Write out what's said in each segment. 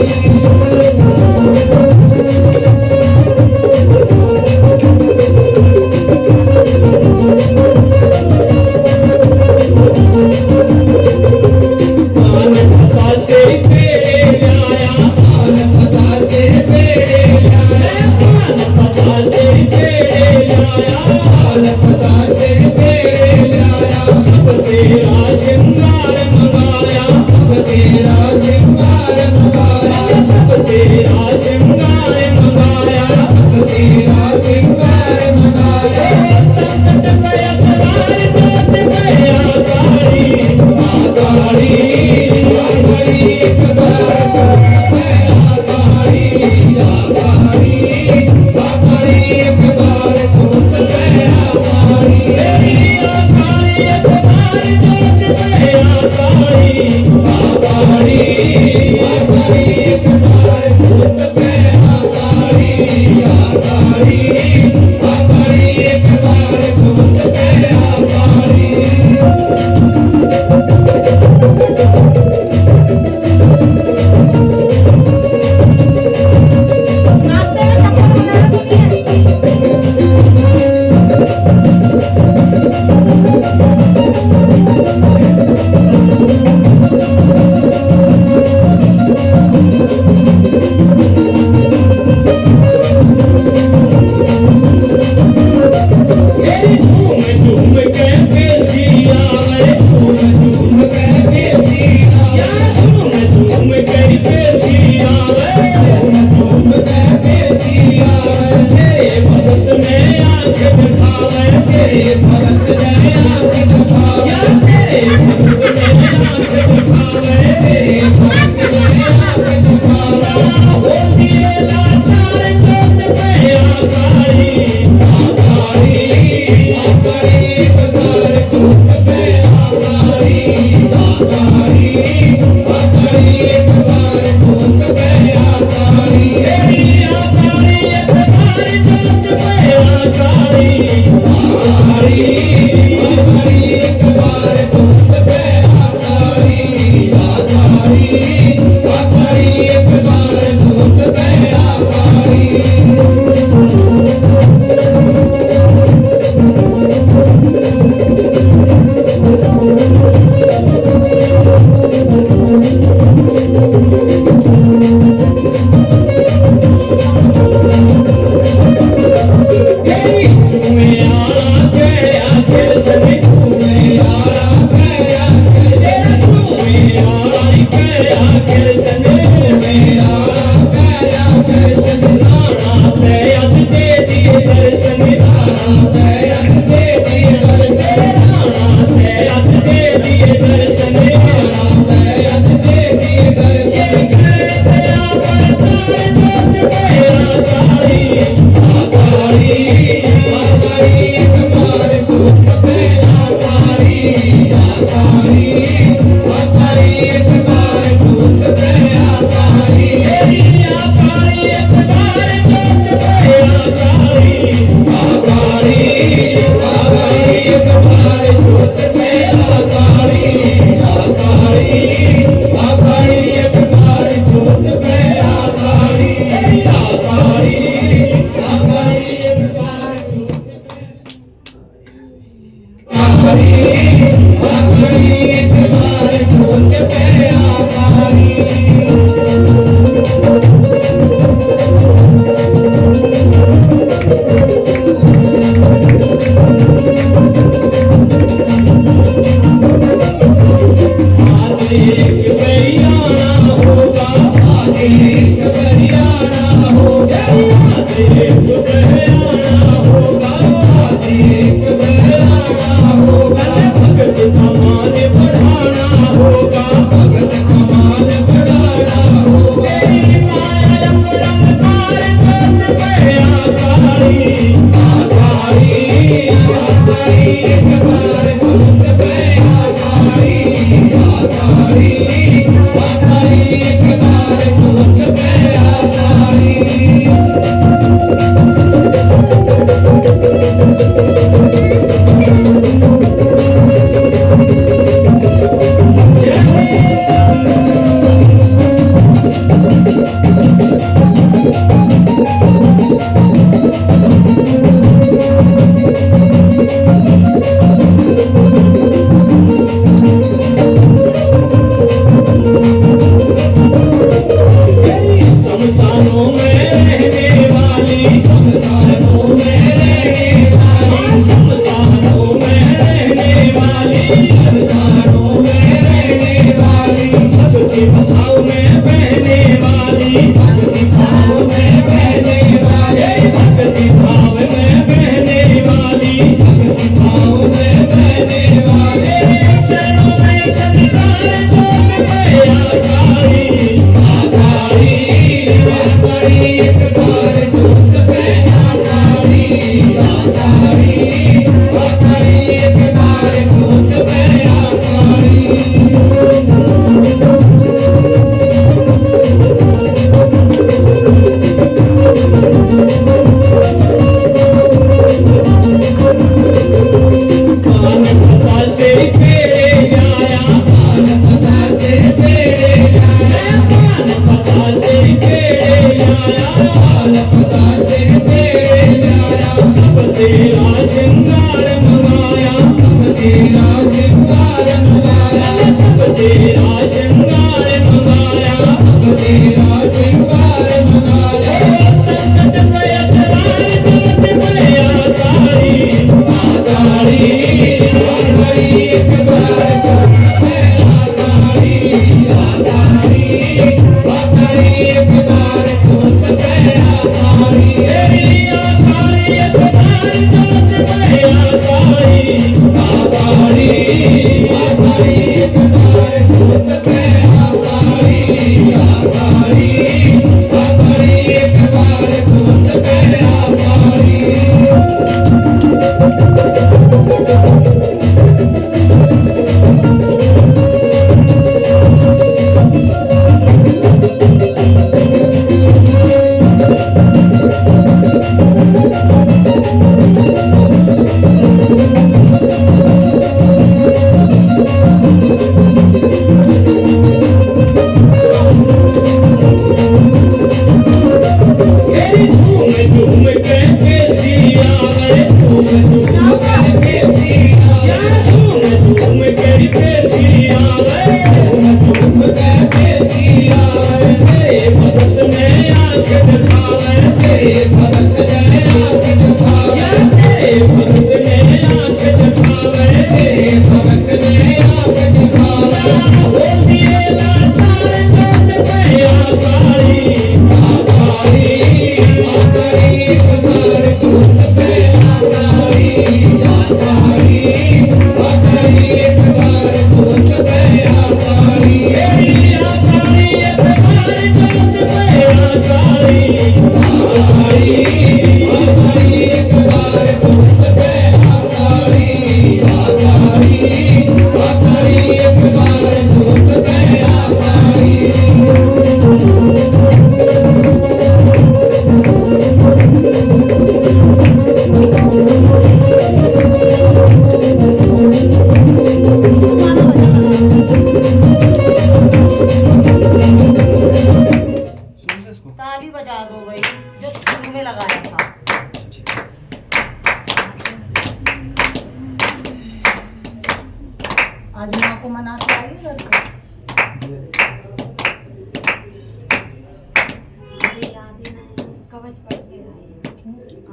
आकारी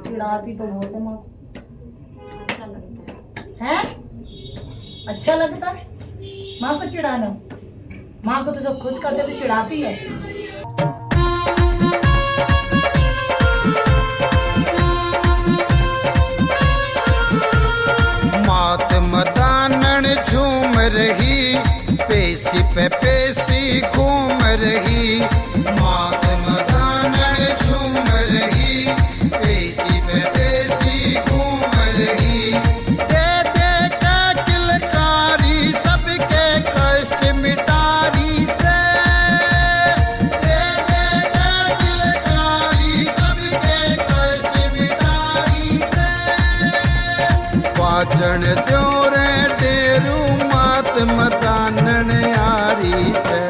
चिढ़ाती तो बहुत है माँ को। अच्छा लगता है? अच्छा लगता है माँ को चिढ़ाना? माँ को तो सब खुश करते तो चिढ़ाती है। मात मदानन झूम रही, पेशी पे पेशी घूम रही। मात मदानन झूम रही, पेशी पे पेशी घूम रही। दे दे का किलकारी सबके कष्ट मिटारी से। दे दे का किलकारी सबके कष्ट मिटारी से। वाचन द्यो रे डेरू मात मदानन यारी से।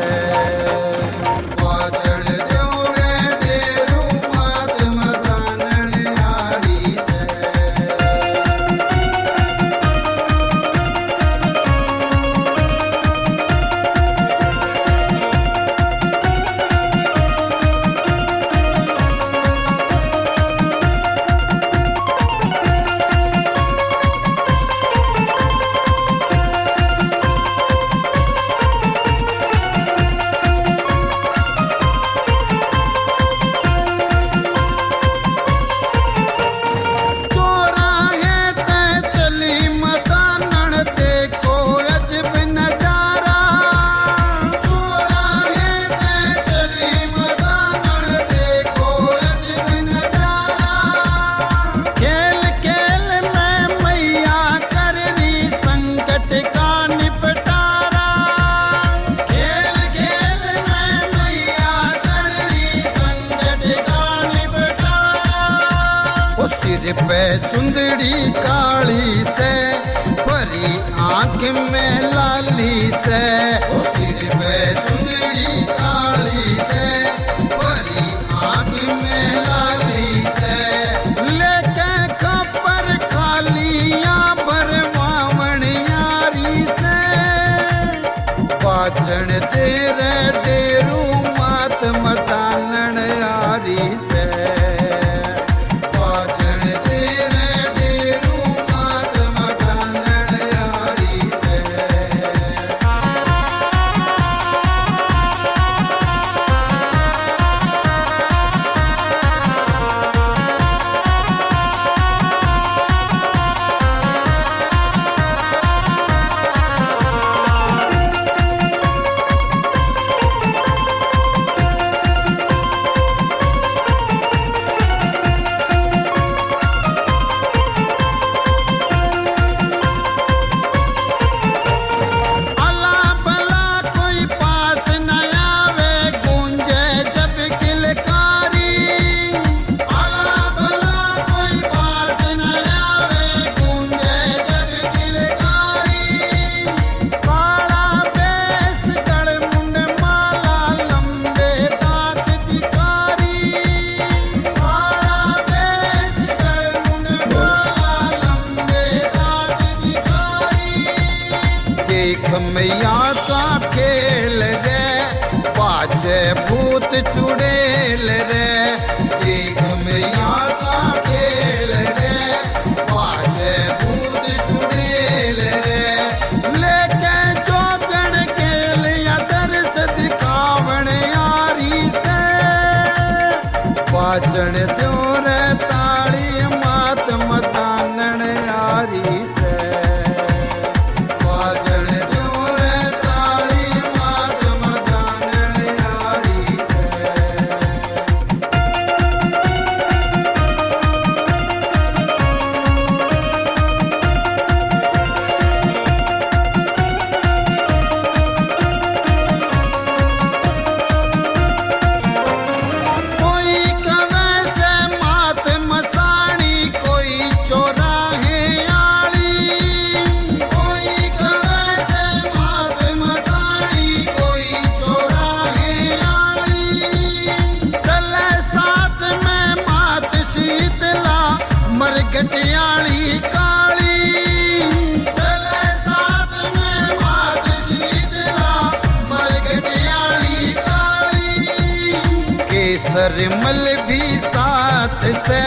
वाचन द्यो रे डेरू मात मदानन यारी से। पे चुंदड़ी काली से भरी आंख में लाली से। सिर पे चुंदड़ी काली से भरी घुमैया का खेल रे, पाछे भूत चुड़ैल रे। ये घुमैया का खेल रे, पाछे भूत चुड़ैल रे। लेके जोगण के लिया दर्श दिखावण यारी से, पाचन त्यों रे ताली मात मतानण यारी से। पाचन त्यों रे ताली मात मतानण यारी से। कोई कवे से मात मसाणी, कोई चौराहे आली। कोई कवे से मात मसाणी, कोई चौराहे आली। चले साथ में मात शीतला, मरगटियाली काली। चले साथ में मात शीतला, मरगटियाली काली। केसर मल भी साथ से,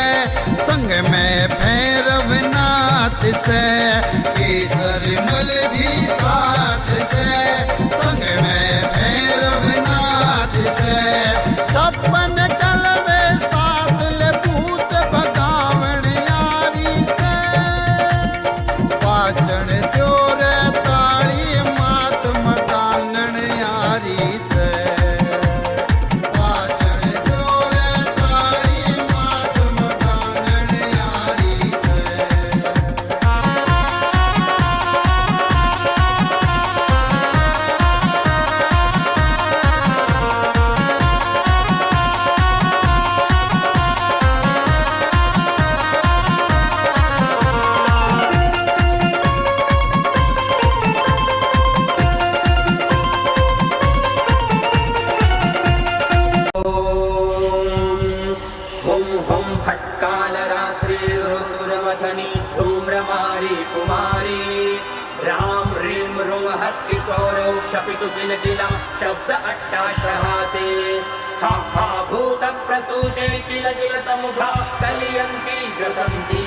संग में भैरवनाथ से। केसर मल भी साथ से, संग में भैरवनाथ से। छप्पन कलवे साथ ले भूत भगावण यारी से। पाचन त्यों रे ताली मात मतानण यारी से। पाचन त्यों रे ताली मात मतानण यारी से। हुम हुम फट्काल रात्रि सुरवथनी धूम्रमारी कुमारी। राम ह्रीं रुं हस्तिशौरौ क्षपितु किलकिलं शब्द अट्टाट्टहासे। हा हा भूत प्रसूते किल किल तमुखा कलयन्ति ग्रसन्ति।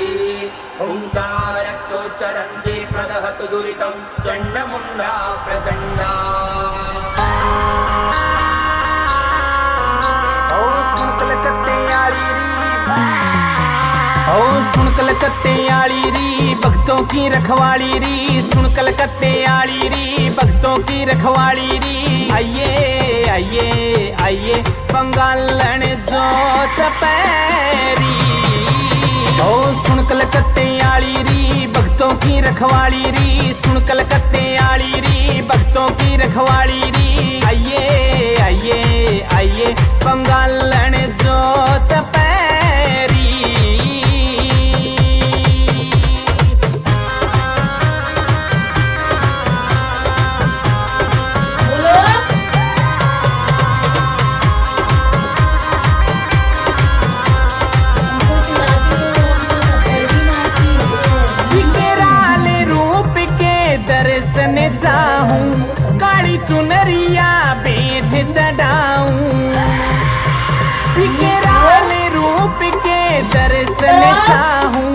हुंकारच्चोच्चरन्ति प्रदहतु दुरितं चण्डमुण्डा प्रचण्डा। ओ सुन कलकत्ते आली री भक्तों की रखवाली री। सुन कलकत्ते आली री भक्तों की रखवाली री। आइए आइए आइए बंगालन जोत पैरी। ओ सुन कलकत्ते आली री भक्तों की रखवाली री। सुन कलकत्ते आली री भक्तों की रखवाली री। आइए आइए आइए बंगालन जोत पैरी। बोलो हमको चिढ़ाती हो, हमको बड़ी मारती हो। विकराल रूप के दर्शन चाहूं, काली चुनरिया बेट चढ़ाऊं। विकराल रूप के दर्शन चाहूं,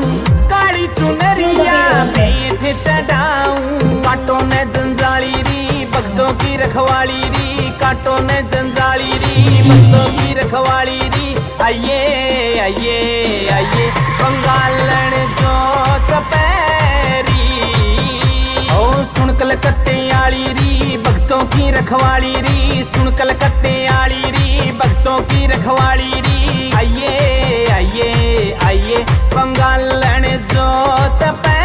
काली चुनरिया बेट चढ़ाऊं। काटो न जंजाली री भक्तों की रखवाली री। काटो न जंजाली री भक्तों की रखवाली री। आइए आइए आइए बंगालन जोत पैरी। ओ सुन कलकत्ते आली री भक्तों की रखवाली री। सुन कलकत्ते आली री भक्तों की रखवाली री। आइए आइए आइए बंगालन जोत पैरी।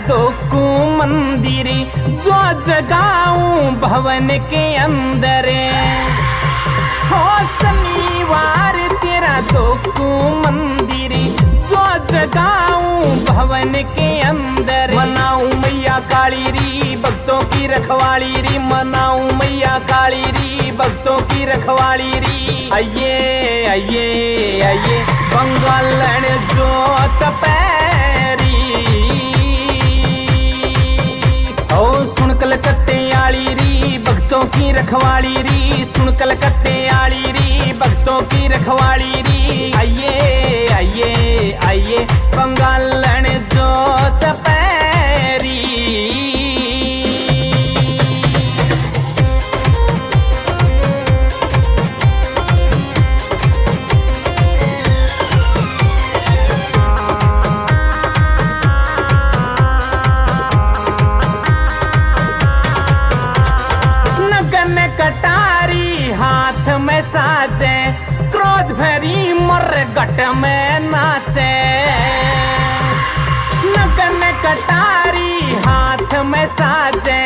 दो मंदिर जो जगाऊं भवन के अंदर। हो शनिवार तेरा दोकू मंदिर जो जगाऊं भवन के अंदर। मनाऊं मैया काली री भक्तों की रखवाली री, मनाऊं मैया काली री भक्तों की रखवाली री। आइए आइए आइए बंगालन जोत पैरी। ओ सुन कलकत्ते आली री भक्तों की रखवाली री, सुन कलकत्ते आली री भक्तों की रखवाली री। आइए आइए आइए बंगालन जोत पैरी। कटारी हाथ में साजे, क्रोध भरी मरगट में नाचे। नगन कटारी हाथ में साजे,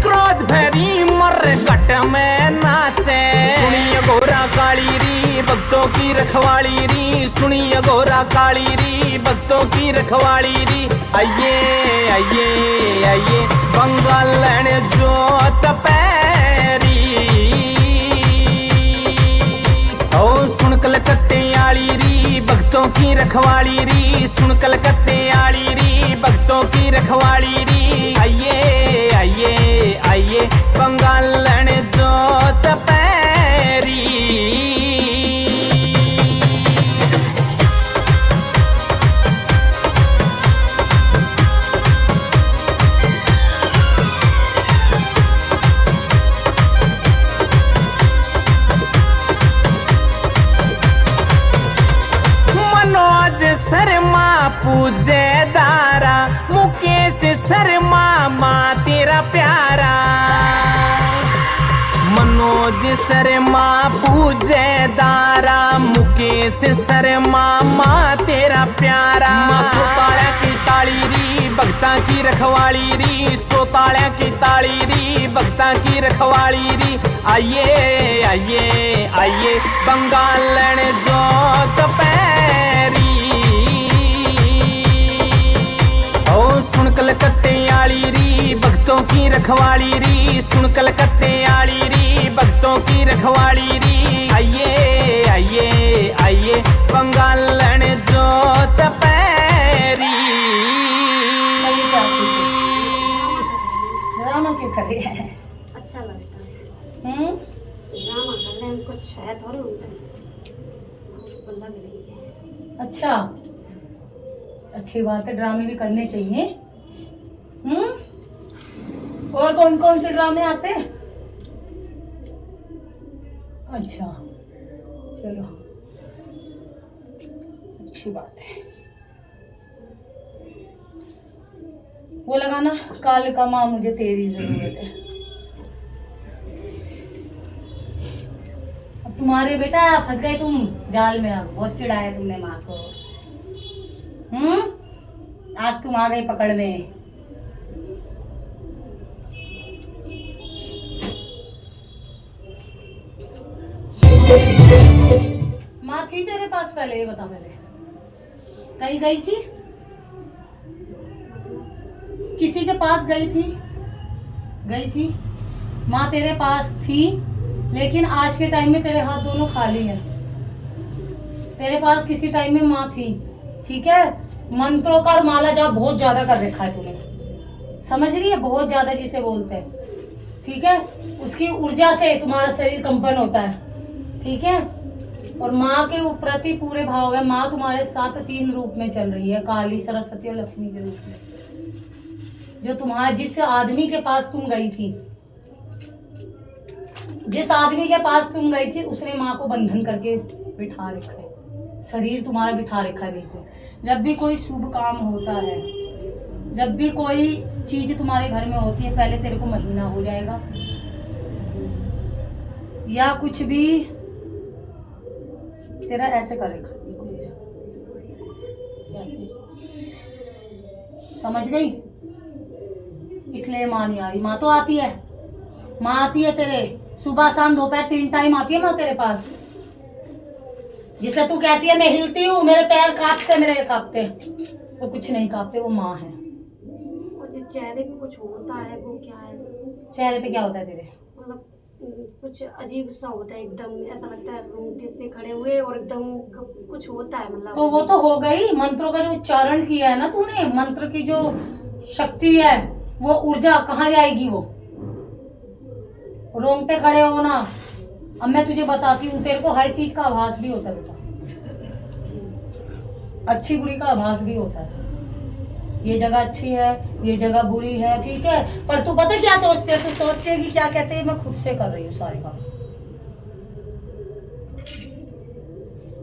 क्रोध भरी मरगट में नाचे। सुनिए गोरा काली री भक्तों की रखवाली री, सुनिए गोरा काली री भक्तों की रखवाली री। आइए आइए आइए बंगालन जोत पैरी। ओ सुन कलकत्ते आली री भक्तों की रखवाली री, सुन कलकत्ते आली री भक्तों की रखवाली री। आइए आइए आइए बंगालन जोत पैरी। शर्मा पूजे दारा, मुकेश शर्मा माँ तेरा प्यारा। मनोज शर्मा पूजे दारा, मुकेश शर्मा माँ तेरा प्यारा। माँ सोताड़ा की ताली री भक्ता की रखवाली री, सोताड़ा की ताली री भक्ता की रखवाली री। आइए आइए आइए बंगालन जोत पैरी। ओ सुन कलकत्ते आली री भक्तों की रखवाली री, सुन कलकत्ते आली री भक्तों की रखवाली री। आइए आइए आइए बंगालन जोत पैरी। ड्रामा क्यों कर रही है? अच्छा लगता है ड्रामा करने में, कुछ है थोड़ी लग रही है। अच्छा, अच्छी बात है, ड्रामे भी करने चाहिए। और कौन कौन से ड्रामे आते हैं? अच्छा चलो, अच्छी बात है। वो लगाना काल का माँ मुझे तेरी जरूरत है। अब तुम्हारे बेटा फंस गए तुम जाल में, अब बहुत चिढ़ाया तुमने माँ को। आज तुम आ गए पकड़ में। माँ थी तेरे पास पहले, ये बता पहले कहीं गई थी? किसी के पास गई थी? गई थी माँ तेरे पास थी, लेकिन आज के टाइम में तेरे हाथ दोनों खाली हैं। तेरे पास किसी टाइम में माँ थी, ठीक है? मंत्रों का और माला जाप बहुत ज्यादा कर रखा है तूने, समझ रही है? बहुत ज्यादा जिसे बोलते हैं, ठीक है? उसकी ऊर्जा से तुम्हारा शरीर कंपन होता है, ठीक है? और माँ के प्रति पूरे भाव है। माँ तुम्हारे साथ 3 रूप में चल रही है, काली, सरस्वती और लक्ष्मी के रूप में। जो तुम्हारा जिस आदमी के पास तुम गई थी, जिस आदमी के पास तुम गई थी, उसने माँ को बंधन करके बिठा रखा है, शरीर तुम्हारा बिठा रखा है। बिल्कुल जब भी कोई शुभ काम होता है, जब भी कोई चीज तुम्हारे घर में होती है, पहले तेरे को महीना हो जाएगा या कुछ भी तेरा ऐसे कर रखा, ऐसे, समझ गई? इसलिए माँ नहीं आ रही। माँ तो आती है, माँ आती है तेरे, सुबह शाम दोपहर 3 टाइम आती है माँ तेरे पास। जिसे तू कहती है मैं हिलती हूँ, मेरे पैर कांपते, मेरे कांपते, वो कुछ नहीं कांपते, वो माँ है। और जो चेहरे पे कुछ होता है वो क्या है? चेहरे पे क्या होता है तेरे? मतलब कुछ अजीब सा होता है, एकदम ऐसा लगता है रोंगटे से खड़े हुए और एकदम कुछ होता है मतलब। तो वो तो हो गई, मंत्रों का जो उच्चारण किया है ना तूने, मंत्र की जो शक्ति है, वो ऊर्जा कहाँ जाएगी? वो रोंगटे खड़े हो ना। अब मैं तुझे बताती हूँ, तेरे को हर चीज का आभास भी होता है बेटा, अच्छी बुरी का आभास भी होता है। ये जगह अच्छी है, ये जगह बुरी है, ठीक है, पर तू पता क्या सोचते है? तू सोचते है कि क्या कहते हैं, मैं खुद से कर रही हूँ सारे काम।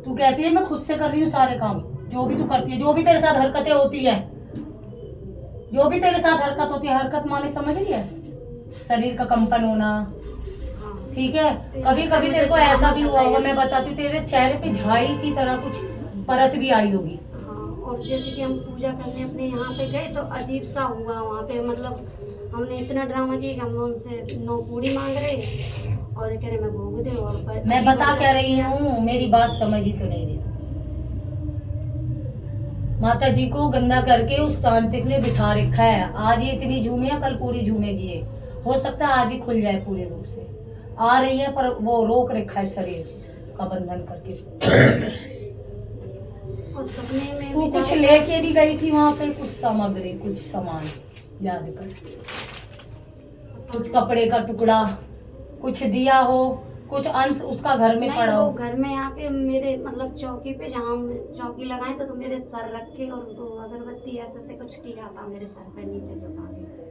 तू कहती है मैं खुद से कर रही हूँ सारे काम, जो भी तू करती है, जो भी तेरे साथ हरकतें होती है, जो भी तेरे साथ हरकत होती है, हरकत माने समझ रही है? शरीर का कंपन होना, ठीक है। कभी कभी तेरे को ऐसा भी हुआ होगा, मैं बताती हूँ, तेरे चेहरे पे झाई की तरह कुछ परत भी आई होगी। और जैसे कि हम पूजा करने अपने यहाँ पे गए तो अजीब सा हुआ वहाँ पे, मतलब हमने इतना ड्रामा किया कि हम उनसे 9 पूड़ी मांग रहे और कह रहे मैं भोग दे। और मैं बता क्या रही हूँ, मेरी बात समझ ही तो नहीं रही। माता जी को गंदा करके उस तांत्रिक ने बिठा रखा है। आज ये इतनी झूमे, कल पूरी झूमेगी ये, हो सकता है आज ही खुल जाए पूरे रूप से। आ रही है पर वो रोक रखा है शरीर का बंधन करके। और सपने में तू कुछ लेके भी गई थी वहां पे, कुछ सामग्री, कुछ सामान याद कर, कुछ कपड़े का टुकड़ा, कुछ दिया हो, कुछ अंश उसका घर में पड़ा हो। वो घर में आके मेरे मतलब चौकी पे जहाँ चौकी लगाए तो मेरे सर रख के और वो अगरबत्ती ऐसे से कुछ किया था मेरे सर पे नीचे झुका के।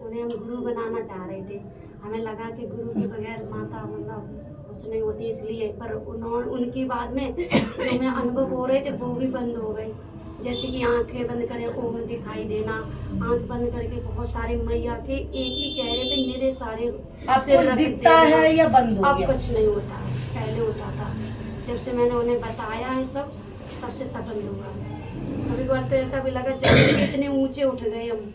उन्हें हम गुरु बनाना चाह रहे थे, हमें लगा कि गुरु के बगैर माता मतलब कुछ नहीं होती, इसलिए। पर उनकी बाद में जो हमें अनुभव हो रहे थे वो भी बंद हो गए। जैसे कि आंखें बंद करे ओम दिखाई देना, आंख बंद करके बहुत सारे मैया के एक ही चेहरे पे मेरे सारे अब कुछ दिखता है या बंद हो अब गया? कुछ नहीं होता, पहले होता था। जब से मैंने उन्हें बताया है सब, तब से सब बंद हुआ। कभी बार तो ऐसा भी लगा जैसे इतने ऊंचे उठ गए हम,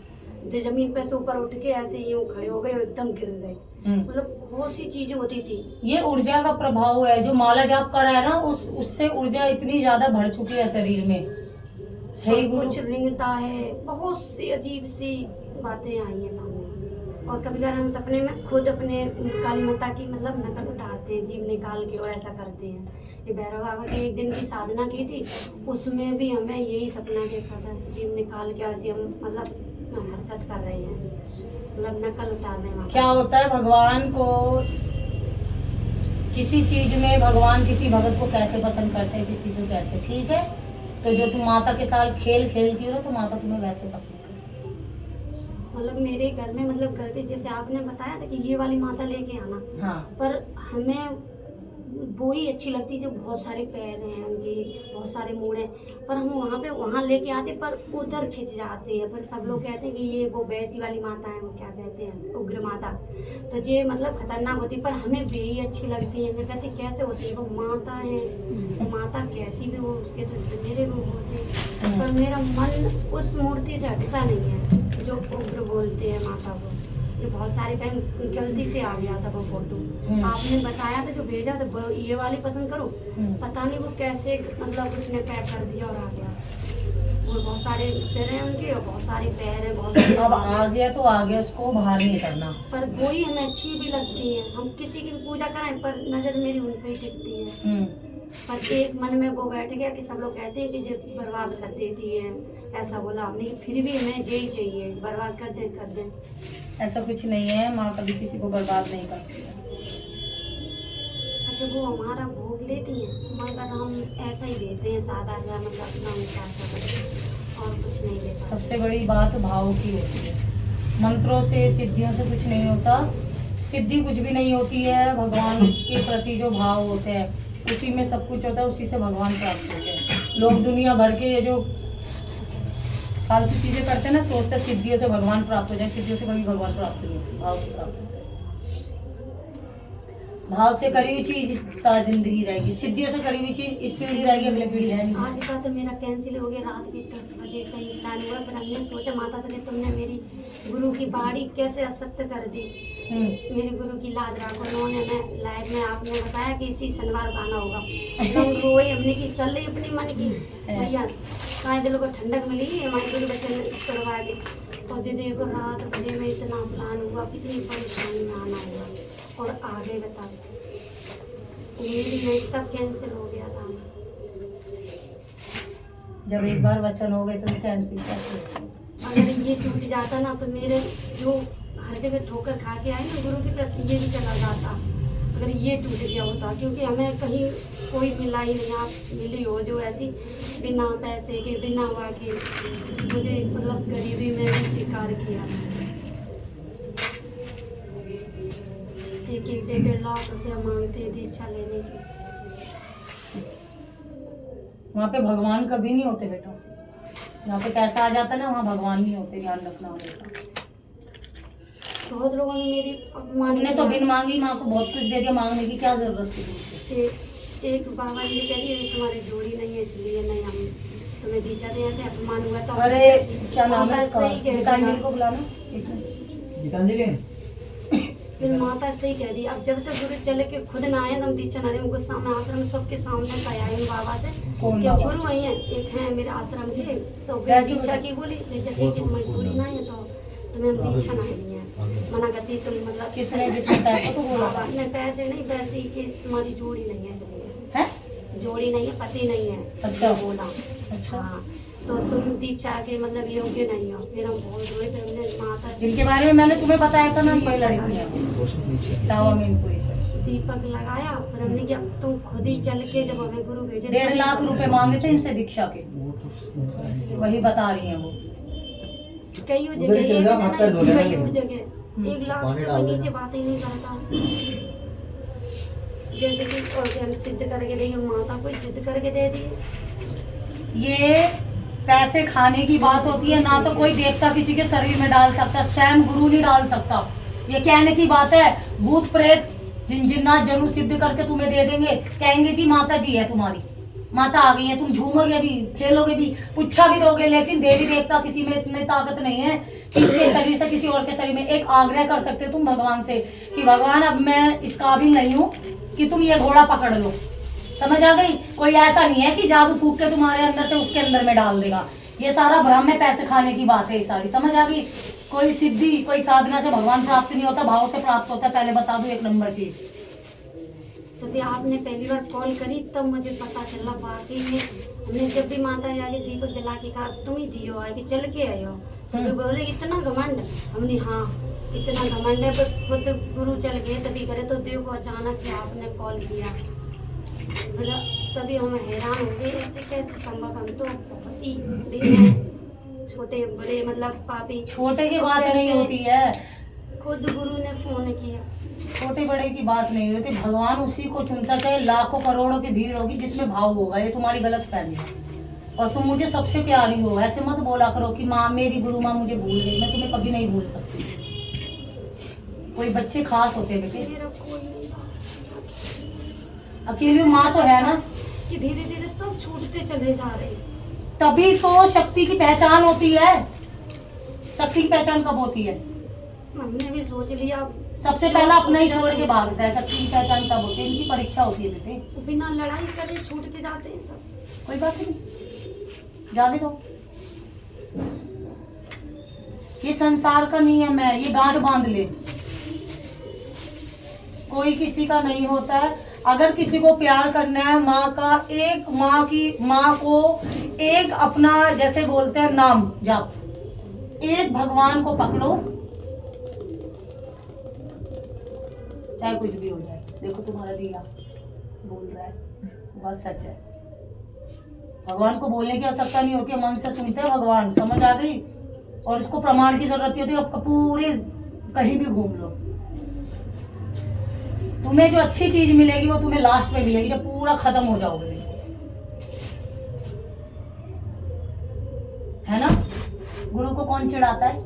जमीन पे से ऊपर उठ के ऐसे यूं खड़े हो गए और एकदम गिर गए। मतलब बहुत सी चीजें होती थी। ये ऊर्जा का प्रभाव है, जो माला जाप कर रहा है ना, उससे ऊर्जा इतनी ज्यादा बढ़ चुकी है शरीर में। सही गुरु कुछ रिंगता है, बहुत सी अजीब सी बातें आई हैं सामने। और कभी कभी हम सपने में खुद अपने काली माता की मतलब नकल उतारते हैं, जीव निकाल के, और ऐसा करते हैं। ये भैरव बाबा की एक दिन की साधना की थी, उसमें भी हमें यही सपना देखा था, जीव निकाल के ऐसे हम मतलब हरकत कर रहे हैं, मतलब नकल उतार रहे हैं। क्या होता है, भगवान को किसी चीज में, भगवान किसी भगत को कैसे पसंद करते हैं, किसी को कैसे, ठीक है। तो जो तुम माता के साथ खेल खेलती हो तो माता तुम्हें वैसे पसंद करती है। मतलब मेरे घर में मतलब करते, जैसे आपने बताया था कि ये वाली माता लेके आना, हाँ, पर हमें वो ही अच्छी लगती जो बहुत सारे पैर हैं उनकी, बहुत सारे मोड़ हैं, पर हम वहाँ लेके आते पर उधर खिंच जाते हैं। पर सब लोग कहते हैं कि ये वो वैसी वाली माता है, वो क्या कहते हैं, उग्र माता, तो ये मतलब खतरनाक होती, पर हमें वे ही अच्छी लगती है। मैं कहती कैसे होती है वो माता है, तो माता कैसी भी हो, उसके तो मेरे रूप होते हैं, पर मेरा मन उस मूर्ति से हटता नहीं है जो उग्र बोलते हैं माता को। ये बहुत सारे टाइम गलती से आ गया था वो फोटो, आपने बताया था जो भेजा था ये वाली पसंद करो, पता नहीं वो कैसे मतलब उसने पैक कर दिया और आ गया। वो बहुत सारे सिर हैं उनके और बहुत सारे पैर हैं, बहुत सारे। अब आ गया तो आ गया, उसको बाहर नहीं करना। पर वो ही हमें अच्छी भी लगती है, हम किसी की भी पूजा कराएं पर नजर मेरी उन पे ही टिकती है। पर एक मन में वो बैठ गया कि सब लोग कहते हैं कि ये बर्बाद कर देती है, ऐसा बोला हमने, फिर भी हमें यही चाहिए, बर्बाद कर दें। ऐसा कुछ नहीं है, माँ कभी किसी को बर्बाद नहीं करती है। अच्छा, वो हमारा भोग लेती है, मगर हम ऐसा ही देते हैं सादा सा, मतलब अपना विचार और कुछ नहीं देता। सबसे बड़ी बात भाव की होती है, मंत्रों से सिद्धियों से कुछ नहीं होता, सिद्धि कुछ भी नहीं होती है। भगवान के प्रति जो भाव होते हैं उसी में सब कुछ होता है, उसी से भगवान प्राप्त होते हैं। लोग दुनिया भर के ये जो फालतू चीजें करते हैं ना, सोचते हैं सिद्धियों से भगवान प्राप्त हो जाए, सिद्धियों से कभी भगवान प्राप्त नहीं होते, भाव से प्राप्त होते हैं। भाव से करी हुई चीज ता जिंदगी रहेगी, सिद्धियों से करी हुई चीज इस पीढ़ी रहेगी, अगले पीढ़ी है नहीं। आज का तो मेरा कैंसिल हो गया, रात के 10 बजे कहीं प्लान हुआ, पर हमने सोचा माता तले तुमने मेरी गुरु की बाड़ी कैसे असत्य कर दी। मेरे गुरु की लाज रखो। उन्होंने मैं लाइव में आपने बताया कि इसी शनिवार को आना होगा, लोग रोए, हमने की चल रही अपनी मन की भैया कहा दिलों को ठंडक मिली, हमारे गुरु बच्चे करवा दे। और दीदी को रात भरे में इतना प्लान हुआ, कितनी परेशानी में आना हुआ और आगे बता मेरी नहीं सब कैंसिल हो गया था। जब एक बार वचन हो गए तो कैंसिल कैसे? अगर ये टूट जाता ना तो मेरे जो हर जगह ठोकर खा के आए ना गुरु के प्रति, ये भी चला जाता अगर ये टूट गया होता। क्योंकि हमें कहीं कोई मिला ही नहीं, आप मिली हो जो ऐसी बिना पैसे के बिना हुआ के, मुझे मतलब गरीबी में भी स्वीकार किया। 1-1 लाख रुपया मांगते दीक्षा लेने की। वहाँ पे भगवान कभी नहीं होते बेटा, जहाँ पे पैसा आ जाता है ना वहाँ भगवान नहीं होते, ध्यान रखना हमेशा। बहुत लोगों ने मेरी अपमान तुमने तो बिन मांगी माँ को बहुत कुछ दे दिया, मांगने की क्या जरूरत थी तुमसे? एक बाबा जी कह रही तुम्हारी जोड़ी नहीं है इसलिए नहीं हम तुम्हें दीक्षा दे, ऐसे अपमान हुआ तो अरे क्या नाम है इसका? सही कह गीतांजलि दिया। को बुलाना। गीतांजलि फिर माता सही कह दी, अब जब तक गुरु चले के खुद ना आए तो हम दीक्षा ना लें। गुस्सा में आश्रम सबके सामने कहा आई हूँ बाबा से कौन क्या बाबा? गुरु आई है, एक है मेरे आश्रम जी, तो बैठ फिर जाओ दीक्षा बेटा। की बोली जैसे कि मजबूरी ना है तो तुम्हें हम दीक्षा ना दी है, मना करती तुम मतलब किसने जिसने पैसा तो बोला बाबा ने पैसे नहीं पैसे की तुम्हारी जोड़ी नहीं है इसलिए, है? जोड़ी नहीं है पति नहीं है। अच्छा। बोला अच्छा, हाँ तो तुम दीक्षा के मतलब योग्य नहीं हो। फिर हम बहुत रोए, फिर हमने माता जिनके बारे में मैंने तुम्हें बताया था ना, ये लड़की है टावा मीनपुरी से। दीपक लगाया, फिर हमने कि अब तुम खुद ही चल के जब हमें गुरु भेजे 1.5 लाख रुपए मांगे थे इनसे दीक्षा के, वही बता रही हैं वो। कई उधर ही जगह चल ये जाओ, भी हाथ पैर धो नहीं, लेना कई लेकिन। जगह 1 लाख पानी से डाल कोई नीचे देना। बात ही नहीं करता। जैसे कि और हम सिद्ध करके देंगे, माता कोई सिद्ध करके दे दी। ये पैसे खाने की बात होती है ना, तो कोई देवता किसी के शरीर में डाल सकता, स्वयं गुरु नहीं डाल सकता। ये कहने की बात है, भूत प्रेत जिन्नात जरूर सिद्ध करके तुम्हें दे देंगे, कहेंगे जी माता जी है तुम्हारी, माता आ गई है, तुम झूमोगे भी, खेलोगे भी, पूछा भी दोगे, लेकिन देवी देवता किसी में इतनी ताकत नहीं है कि इसके शरीर से किसी और के शरीर में। एक आग्रह कर सकते हो तुम भगवान से कि भगवान अब मैं इस काबिल नहीं हूँ कि तुम ये घोड़ा पकड़ लो, समझ आ गई? कोई ऐसा नहीं है कि जादू फूक के तुम्हारे अंदर से उसके अंदर में डाल देगा, ये सारा भ्रम में पैसे खाने की बात है, ये सारी समझ आ गई? कोई सिद्धि कोई साधना से भगवान प्राप्त नहीं होता, भाव से प्राप्त होता है। पहले बता दूं 1 नंबर चीज। तभी आपने पहली बार कॉल करी तब मुझे पता चला वाकई में। हमने जब भी माता जाके दीपक जला के कहा तुम ही दियो आए कि चल के आयो, तो वे बोले इतना घमंड, हमने हाँ इतना घमंड है, पर खुद गुरु चल गए तभी करे, तो देव को अचानक से आपने कॉल किया, मतलब तभी हम हैरान हो गए ऐसे कैसे संभव। हम तो बहुत ही बड़े हैं, छोटे बड़े मतलब पापी, छोटे की बात नहीं होती है, खुद गुरु ने फोन किया। छोटे बड़े की बात नहीं होती, भगवान उसी को चुनता, चाहे लाखों करोड़ों की भीड़ होगी जिसमें भाव होगा। ये तुम्हारी गलत फहमी है, और तुम मुझे सबसे प्यारी हो, ऐसे मत बोला करो कि माँ मेरी गुरु माँ मुझे भूल गई, मैं तुम्हें कभी नहीं भूल सकती। कोई बच्चे खास होते हैं बेटे, मेरा कोई नहीं था अकेली माँ तो है ना, कि धीरे धीरे सब छूटते चले जा रहे। तभी तो शक्ति की पहचान होती है। शक्ति की पहचान कब होती है? हमने भी सोच लिया सबसे पहला अपना ही छोड़ के भागता है। शक्ति की पहचान तब होती है, इनकी परीक्षा होती है बेटे। बिना लड़ाई करे छूट के जाते हैं सब। कोई बात नहीं, जाने दो। ये संसार का नियम है, ये गांठ बांध ले, कोई किसी का नहीं होता है। अगर किसी को प्यार करना है, माँ का एक माँ को एक अपना जैसे बोलते हैं नाम जाप, एक भगवान को पकड़ो, चाहे कुछ भी हो जाए। देखो तुम्हारा दिया बोल रहा है, बस सच है। भगवान को बोलने की आवश्यकता नहीं होती है, मन से सुनते हैं भगवान, समझ आ गई? और इसको प्रमाण की जरूरत नहीं होती, अब पूरे कहीं भी घूम लो, तुम्हें जो अच्छी चीज मिलेगी वो तुम्हें लास्ट में मिलेगी, जब पूरा खत्म हो जाओगे, है ना? गुरु को कौन चिढ़ाता है?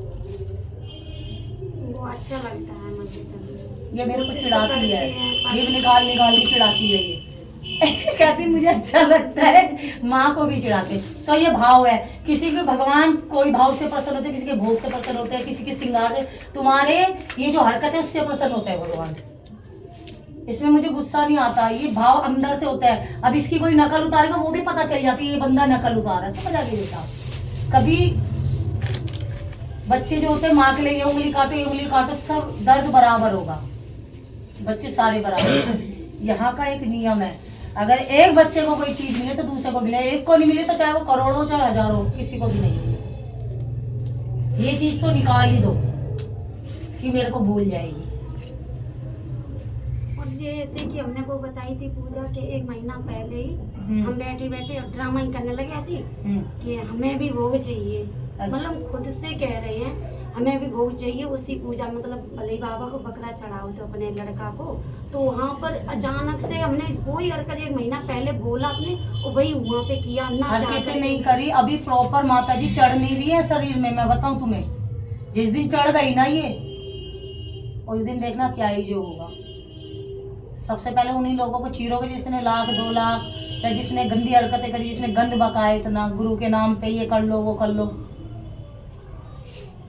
वो अच्छा लगता है मुझे तो। ये मेरे को कोशिश तो चिढ़ाती करते है, हैं, ये निकाल निकाल के चिढ़ाती है ये कहती मुझे अच्छा लगता है, माँ को भी चिढ़ाते। तो ये भाव है, किसी के भगवान कोई भाव से प्रसन्न होते हैं, किसी के भोग से प्रसन्न होते हैं, किसी के श्रृंगार से। तुम्हारे ये जो हरकत है उससे प्रसन्न होता है भगवान। इसमें मुझे गुस्सा नहीं आता, ये भाव अंदर से होता है। अब इसकी कोई नकल उतारेगा वो भी पता चल जाती है ये बंदा नकल उतार रहा है, समझ आ गई बेटा। कभी बच्चे जो होते हैं माँ के लिए ये उंगली काटो, सब दर्द बराबर होगा, बच्चे सारे बराबर। यहाँ का एक नियम है, अगर एक बच्चे को कोई चीज मिले तो दूसरे को मिले, एक को नहीं मिले तो चाहे वो करोड़ों चाहे हजारों, किसी को भी नहीं मिले। ये चीज तो निकाल ही दो कि मेरे को भूल जाएगी। और जैसे कि हमने वो बताई थी पूजा के 1 महीना पहले ही हम बैठे बैठे ड्रामा ही करने लगे ऐसी कि हमें भी भोग चाहिए। मतलब खुद से कह रहे हैं हमें भी भोग चाहिए उसी पूजा, मतलब भले बाबा को बकरा चढ़ाओ तो अपने लड़का को, तो वहाँ पर अचानक से हमने वही हरकत 1 महीना पहले बोला अपने, और वही वहाँ पे किया ना हरकतें नहीं करी। अभी प्रॉपर माता जी चढ़ नहीं रही है शरीर में, मैं बताऊं तुम्हें, जिस दिन चढ़ गई ना ये, उस दिन देखना क्या ही जो होगा। सबसे पहले उन्हीं लोगों को चीरोगे जिसने 1 लाख 2 लाख, या जिसने गंदी हरकतें करी, जिसने गंद बकाया इतना, गुरु के नाम पे ये कर लो वो कर लो।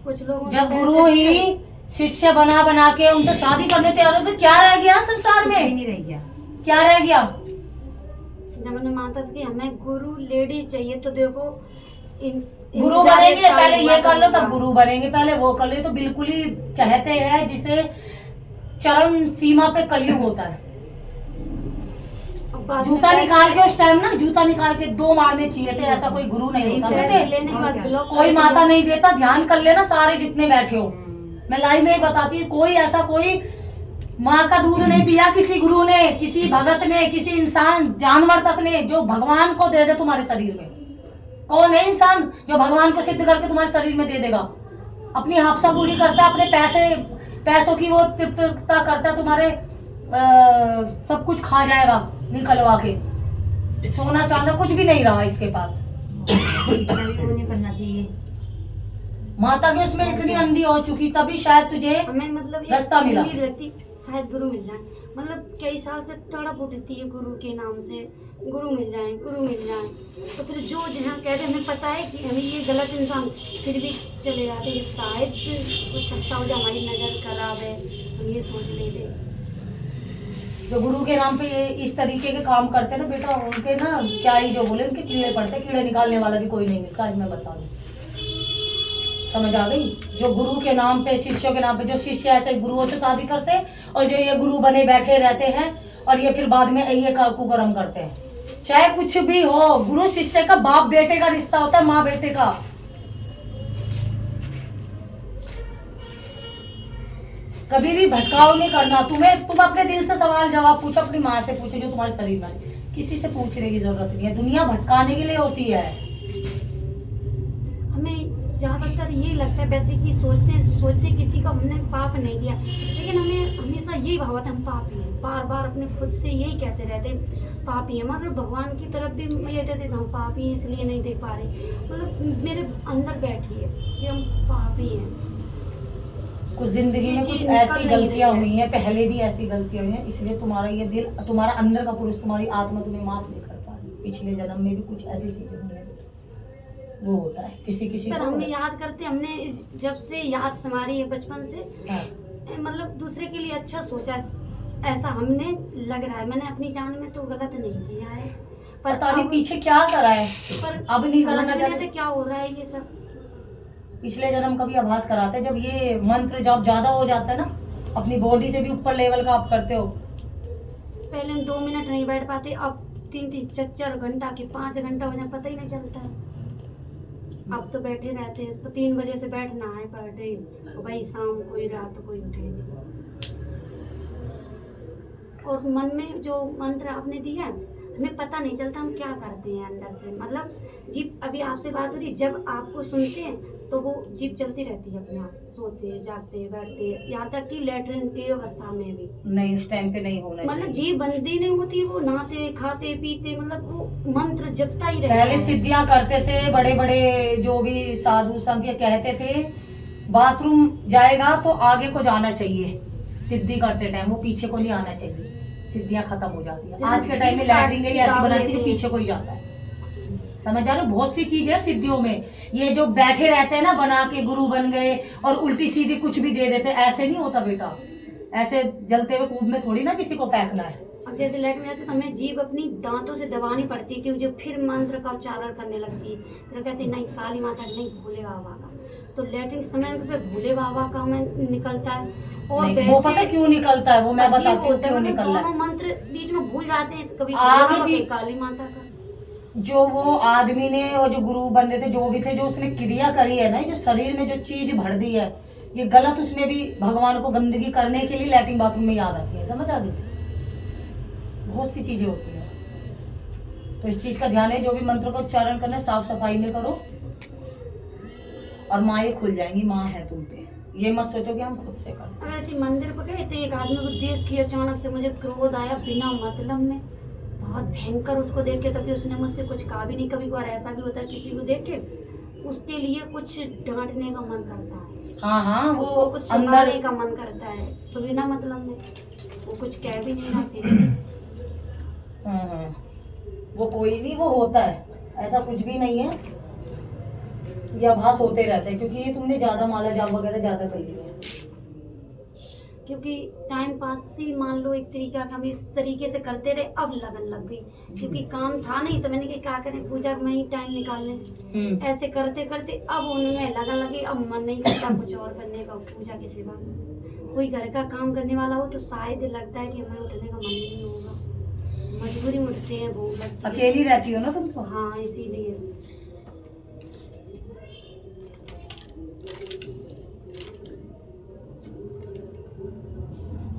कुछ लोग जब गुरु ही शिष्य बना के उनसे शादी कर देते हैं तो क्या रह गया संसार में? नहीं रह गया, क्या रह गया? जब हमने माता से कि हमें गुरु लेडी चाहिए, तो देखो गुरु बनेंगे, पहले ये कर लो तब गुरु बनेंगे, पहले वो कर लो। तो बिल्कुल ही कहते हैं जिसे चरम सीमा पे कलयुग होता है। जूता निकाल के उस टाइम ना, जूता निकाल के 2 मारने चाहिए थे, ऐसा कोई गुरु नहीं होता बेटे, कोई माता नहीं देता। ध्यान कर लेना सारे जितने बैठे हो, मैं लाइव में ही बताती हूँ, कोई ऐसा कोई माँ का दूध नहीं पिया किसी गुरु ने, किसी भगत ने, किसी इंसान जानवर तक ने, जो भगवान को दे दे तुम्हारे शरीर में। कौन है इंसान जो भगवान को सिद्ध करके तुम्हारे शरीर में दे देगा? अपनी हाफसा पूरी करता है, अपने पैसों की वो तृप्तता करता है, तुम्हारे सब कुछ खा जाएगा निकलवा के। सोना चांदा कुछ भी नहीं रहा इसके पास। नहीं करना चाहिए। माता के उसमें इतनी अंधी हो चुकी, तभी शायद तुझे हमें मतलब रास्ता मिला। उम्मीद रहती शायद गुरु मिल जाए, मतलब कई साल से तड़प उठती है गुरु के नाम से, गुरु मिल जाए, गुरु मिल जाए। तो फिर जो जहाँ कह रहे हमें पता है कि हमें ये गलत इंसान, फिर भी चले जाते हैं शायद कुछ अच्छा हो जाए, हमारी नज़र खराब है, हम ये सोच लेते। जो गुरु के नाम पे ये इस तरीके के काम करते हैं ना बेटा, उनके ना क्या ही जो बोले, उनके कीड़े पड़ते, कीड़े निकालने वाला भी कोई नहीं मिलता। आज मैं बता दूं, समझ आ गई? जो गुरु के नाम पे, शिष्यों के नाम पे, जो शिष्य ऐसे गुरुओं से शादी करते हैं, और जो ये गुरु बने बैठे रहते हैं, और ये फिर बाद में ये कुकर्म करते हैं। चाहे कुछ भी हो, गुरु शिष्य का बाप बेटे का रिश्ता होता है, माँ बेटे का। कभी भी भटकाव नहीं करना। तुम अपने दिल से सवाल जवाब पूछो, अपनी माँ से पूछो जो तुम्हारे शरीर में, किसी से पूछने की जरूरत नहीं है। दुनिया भटकाने के लिए होती है। हमें ज्यादातर ये लगता है वैसे कि सोचते किसी का हमने पाप नहीं किया, लेकिन हमें हमेशा यही भाव आता है हम पापी हैं। बार बार अपने खुद से यही कहते रहते हैं पापी हैं, मगर भगवान की तरफ भी ये कहते हम पापी हैं इसलिए नहीं देख पा रहे। मतलब मेरे अंदर बैठी है कि हम पापी हैं। कुछ जिंदगी में कुछ ऐसी गलतियां हुई हैं, पहले भी ऐसी गलतियां हुई हैं, इसलिए तुम्हारा ये दिल, तुम्हारा अंदर का पुरुष, तुम्हारी आत्मा तुम्हें माफ नहीं कर पा रही। पिछले जन्म में भी कुछ ऐसी चीजें हुई हैं, वो होता है किसी पर को। हमें याद करते, हमने जब से याद समारी है बचपन से, हाँ। मतलब दूसरे के लिए अच्छा सोचा, ऐसा हमने लग रहा है। मैंने अपनी जान में तो गलत नहीं किया है, पर पता नहीं पीछे क्या करा है, पर अब नहीं समझ करना नहीं चाहिए। आता क्या हो रहा है ये सब। पिछले जन्म का भी आभास कराते हैं। जब ये मंत्र जब ज्यादा हो जाता है ना, अपनी बॉडी से भी ऊपर लेवल का आप करते हो। पहले हम 2 मिनट नहीं बैठ पाते, अब 3-3 4-4 घंटा के 5 घंटा हो जाए पता ही नहीं चलता है। अब तो बैठे रहते हैं, 3 बजे से बैठना है पर डे, भाई शाम कोई रात कोई उठेगी। और मन में जो मंत्र आपने दिया हमें पता नहीं चलता हम क्या करते हैं अंदर से। मतलब जीप, अभी आपसे बात हो रही, जब आपको सुनते हैं तो वो जीप चलती रहती है अपने आप, सोते जागते बैठते, यहाँ तक कि लेटरिन की अवस्था में भी नहीं, उस टाइम पे नहीं होना मतलब चाहिए। जीप बंदी नहीं होती, वो नहाते खाते पीते, मतलब वो मंत्र जपता ही रहता पहले है। सिद्धियां करते थे बड़े बड़े जो भी साधु संत, ये कहते थे बाथरूम जाएगा तो आगे को जाना चाहिए, सिद्धि करते टाइम वो पीछे को नहीं आना चाहिए, सिद्धियां खत्म हो जाती है। आज के टाइम में लैटरिन गई ऐसी बनाती है जो पीछे को ही जाता है, समझ आ रहे हो? बहुत सी चीज है सिद्धियों में। ये जो बैठे रहते हैं ना बना के गुरु बन गए और उल्टी सीधी कुछ भी दे देते, ऐसे नहीं होता बेटा। ऐसे जलते हुए कूप में थोड़ी ना किसी को फेंकना है। अब जैसे लाइट में जाते तो हमें जीभ अपनी दांतों से दबानी पड़ती है, क्योंकि जो फिर मंत्र का उच्चारण करने लगती है। फिर कहते नहीं काली माता नहीं भोले बाबा का, तो लैट्रिन समय पे भोले बाबा का हमें निकलता है। और नहीं, वो पता क्यों निकलता है, वो मैं बताती हूँ क्यों निकल रहा है। दोनों मंत्र बीच में भूल जाते हैं, कभी आगे भी काली माता का। जो वो आदमी ने और जो गुरु बन रहे थे जो भी थे, जो उसने क्रिया करी है ना, जो शरीर में जो चीज भर दी है, ये गलत उसमें भी भगवान को गंदगी करने के लिए लैट्रिन बाथरूम में याद आती है, समझ आ गई? बहुत सी चीजें होती हैं, तो इस चीज का ध्यान है। जो भी मंत्र का उच्चारण करना है साफ सफाई में करो, और माँ ये खुल जाएंगी, माँ है तुम पे। ये मत सोचो कि हम खुद से करें। अब ऐसे मंदिर पर गए तो एक आदमी को देख के अचानक से मुझे क्रोध आया बिना मतलब में, बहुत भयंकर। उसको देख के तभी उसने मुझसे कुछ कहा भी नहीं। कभी कभार ऐसा भी होता है किसी को देख के उसके लिए कुछ डांटने का मन करता है, हाँ हाँ, वो उसको कुछ अंदर सुनाने का मन करता है, तो बिना मतलब में वो कुछ कह भी नहीं रहा फिर भी। हाँ, वो कोई नहीं, वो होता है, ऐसा कुछ भी नहीं है। ये आभास होते रहते हैं, क्योंकि ये तुमने ज्यादा माला जाप वगैरह ज्यादा कर लिया है। क्योंकि टाइम पास ही मान लो एक तरीका का हम इस तरीके से करते रहे, अब लगन लग गई। क्योंकि काम था नहीं तो मैंने कहा क्या करें, पूजा में ही टाइम निकाल लें। ऐसे करते करते अब उनमें लगन लगी, अब मन नहीं करता कुछ और करने का पूजा के सिवा। कोई घर का काम करने वाला हो तो शायद लगता है कि हमें उठने का मन नहीं होगा, मजबूरी में उठते हैं, भूख लगती है। अकेली रहती हो ना तुम तो? हाँ, इसीलिए।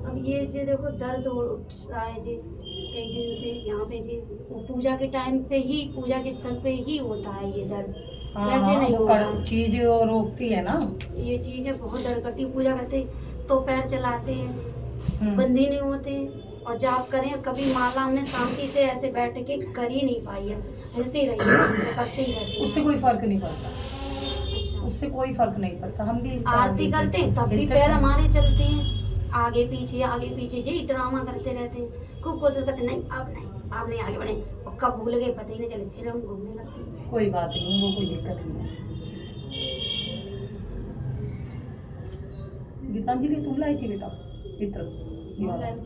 अब ये जो देखो दर्द उठ रहा है जी कई दिन से यहाँ पे जी, वो पूजा के टाइम पे ही, पूजा के स्थल पे ही होता है ये दर्द। ऐसे नहीं होगा, चीज रोकती है ना ये चीजें बहुत दर्द करती है। पूजा करते तो पैर चलाते हैं, बंदी नहीं होते, और जाप करें। कभी माला हमने शांति से ऐसे बैठ के कर ही नहीं पाई है, हिलते ही रहिए, करते ही रहते हैं। उससे कोई फर्क नहीं पड़ता, अच्छा, उससे कोई फर्क नहीं पड़ता। हम भी आरती करते हैं तब भी पैर हमारे चलते हैं, आगे पीछे जी ड्रामा करते रहते हैं। खूब कोशिश करते नहीं अब नहीं आगे बढ़े, और कब भूल गए पता ही नहीं चले, फिर हम घूमने लगते हैं। कोई बात नहीं, वो कोई दिक्कत नहीं है। गीतांजलि तुम लाई थी बेटा इत्र?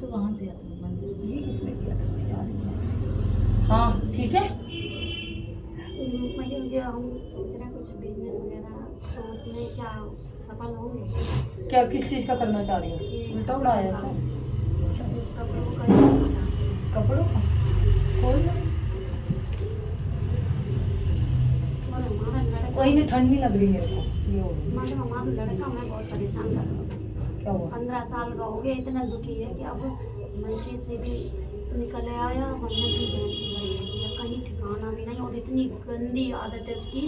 तो वहाँ दिया था मंदिर। ये किसने किया था यार? हाँ ठीक है। मुझे हम सोच रहे हैं कुछ बिजनेस वगैरह, तो उसमें क्या सफल होंगे? क्या किस चीज का करना चाह रही हो? उल्टा उड़ाया था कपड़ों का कपड़ों का? कोई कोई नहीं, ठंड नहीं लग रही मेरे को। ये हो गई। मतलब हमारा लड़का मैं बहुत परेशान कर रहा हूँ। क्या हुआ? 15 साल का हो गया, इतना दुखी है कि अब मंदिर से भी निकल आया, हमने भी कहीं ठिकाना भी नहीं, और इतनी गंदी आदत है उसकी।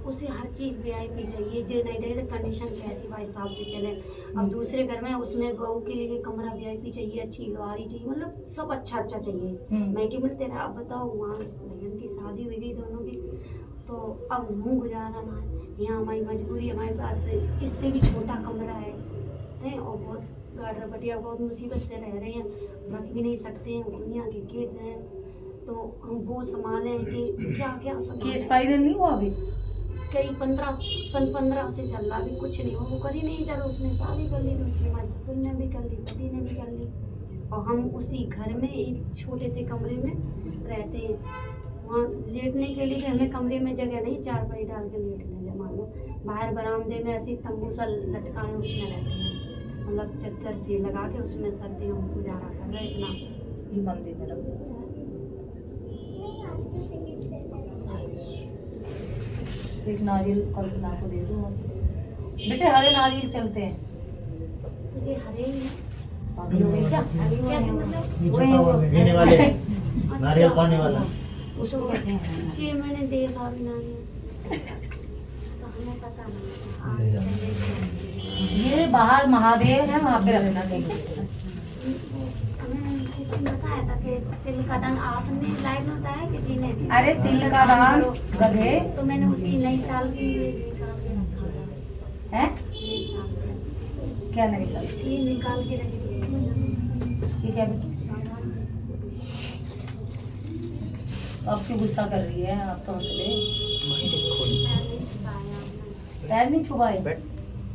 उसे हर चीज़ VIP चाहिए, जो नहीं दे कंडीशन कैसी भाई हिसाब से चले। अब दूसरे घर में उसमें बहू के लिए कमरा VIP चाहिए, अच्छी गाड़ी चाहिए, मतलब सब अच्छा चाहिए। मैं कि मिलते रहे। अब बताओ वहाँ बहन की शादी हुई थी दोनों की, तो अब मुँह गुजारा ना है। यहाँ हमारी मजबूरी, हमारे पास इससे भी छोटा कमरा है, और बहुत गाढ़ा बटिया, बहुत मुसीबत से रह रहे हैं, रख भी नहीं सकते हैं, दुनिया के केस हैं, तो हम वो संभालें कि क्या क्या केस फाइनल नहीं हुआ अभी? कई 15 से चल रहा, अभी कुछ नहीं हुआ। वो कर ही नहीं चलो, उसने शादी कर ली दूसरी, हमारे ससुर ने भी कर ली, पति ने भी कर ली, और हम उसी घर में एक छोटे से कमरे में रहते हैं। वहाँ लेटने के लिए भी हमें कमरे में जगह नहीं, चारपाई डाल के लेट लेंगे। मान लो बाहर बरामदे में ऐसे तंबू सा लटकाए, उसमें रहते हैं, मतलब चद्दर से लगा के उसमें सर्दियों में गुजारा कर रहे अपना। ये मंदिर में रखो। एक नारियल कल्पना को दे दो बेटे, हरे नारियल चलते हैं। तुझे हरे ही है? अभी हो गई क्या? कैसे मतलब? पीने वाले नारियल पानी वाला उसको कहते हैं जी, मैंने देखा भी नारियल, तो हमें पता नहीं। ये बाहर महादेव है, वहाँ पे रखना नहीं। हमें किसी ने बताया था कि तिल का दान, आपने लाइव में बताया किसी ने? अरे तिल का दान गधे तो मैंने उसी नई साल के लिए निकाल के रखा था। है नई साल के क्या? नहीं सर ये निकाल के रख दिया। ये क्या बेटी? अब क्यों गुस्सा कर रही है? आप तो हंस ले। पैर नहीं छुपाए?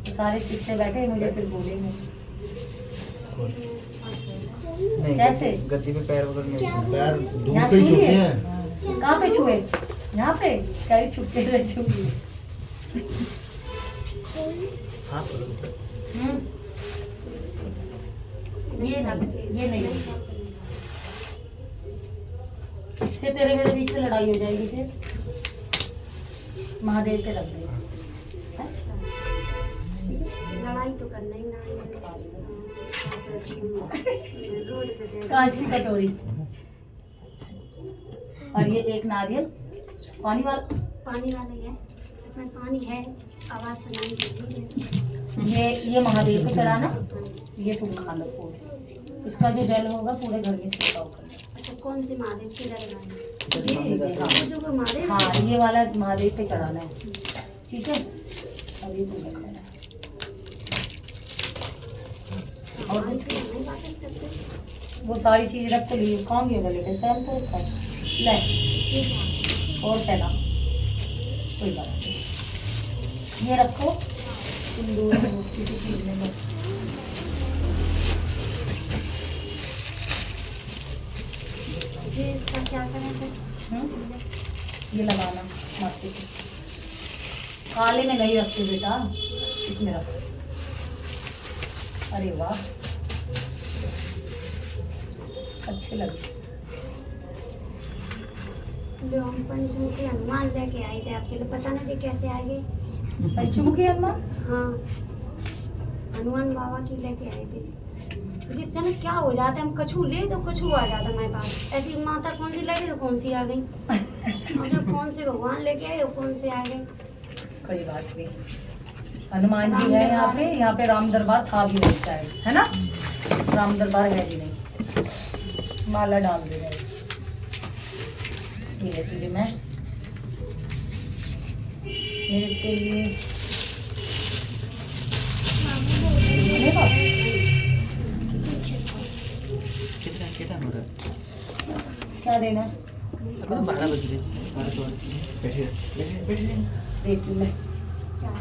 सारे शिष्य बैठे मुझे फिर बोलेंगे कैसे? गद्दी पे पैर वगैरह नहीं छूना। पैर दूर यहाँ से ही छू छूते लिए? हैं। कहाँ पे छुए? यहाँ पे? कहीं छुपते हुए छू लिए? हाँ ये ना, ये नहीं। इससे तेरे मेरे बीच में लड़ाई हो जाएगी फिर। महादेव पे रख दे। लड़ाई तो करना ही ना रोड पे कांच की कटोरी और ये एक नारियल पानी वाला। पानी वाला है, इसमें पानी है, आवाज सुनाई देती है। ये महादेव पे चढ़ाना। ये तुम खा लो पूरे। इसका जो जल होगा पूरे घर में छिड़काव करना। अच्छा कौन सी महादेव की लगानी? ये सीधे, हाँ। वो जो महादेव हाँ ये वाला महादेव पे चढ़ाना है, ठीक है। अब ये तुम रखना है। और नहीं बातें करते। वो सारी चीज रख तो ली, खाऊंगी अगर लेटे टाइम तो खाओ। ले ठीक है। और फैला कोई बात नहीं। ये रखो तुम दूर किसी चीज में मत। ये इसका क्या करें फिर? ये लगाना माथे पे। काले में नहीं रखते बेटा, इसमें रखो। अरे वाह अच्छे लगे। जो हम पंचमुखी हनुमान लेके आए थे आपके लिए, पता नहीं कैसे आ गए। पंचमुखी हनुमान? हाँ हनुमान बाबा की लेके आए थे। जिस समय क्या हो जाता है, हम कछू ले तो कछू आ जाता हमारे पास। ऐसी माता कौन सी लगी तो कौन सी आ गई, और जो कौन से भगवान लेके आए वो कौन से आ गए। कोई बात नहीं। हनुमान जी है यहाँ पे राम दरबार था भी नहीं शायद, है ना? राम दरबार है भी नहीं। माला डाल दे रहे। ये है तुझे मैं मेरे के लिए नहीं बाप। कितना हो रहा है? क्या देना? अभी तो 12 बज रहे हैं। 12 तो बैठिए। देती मैं। क्या?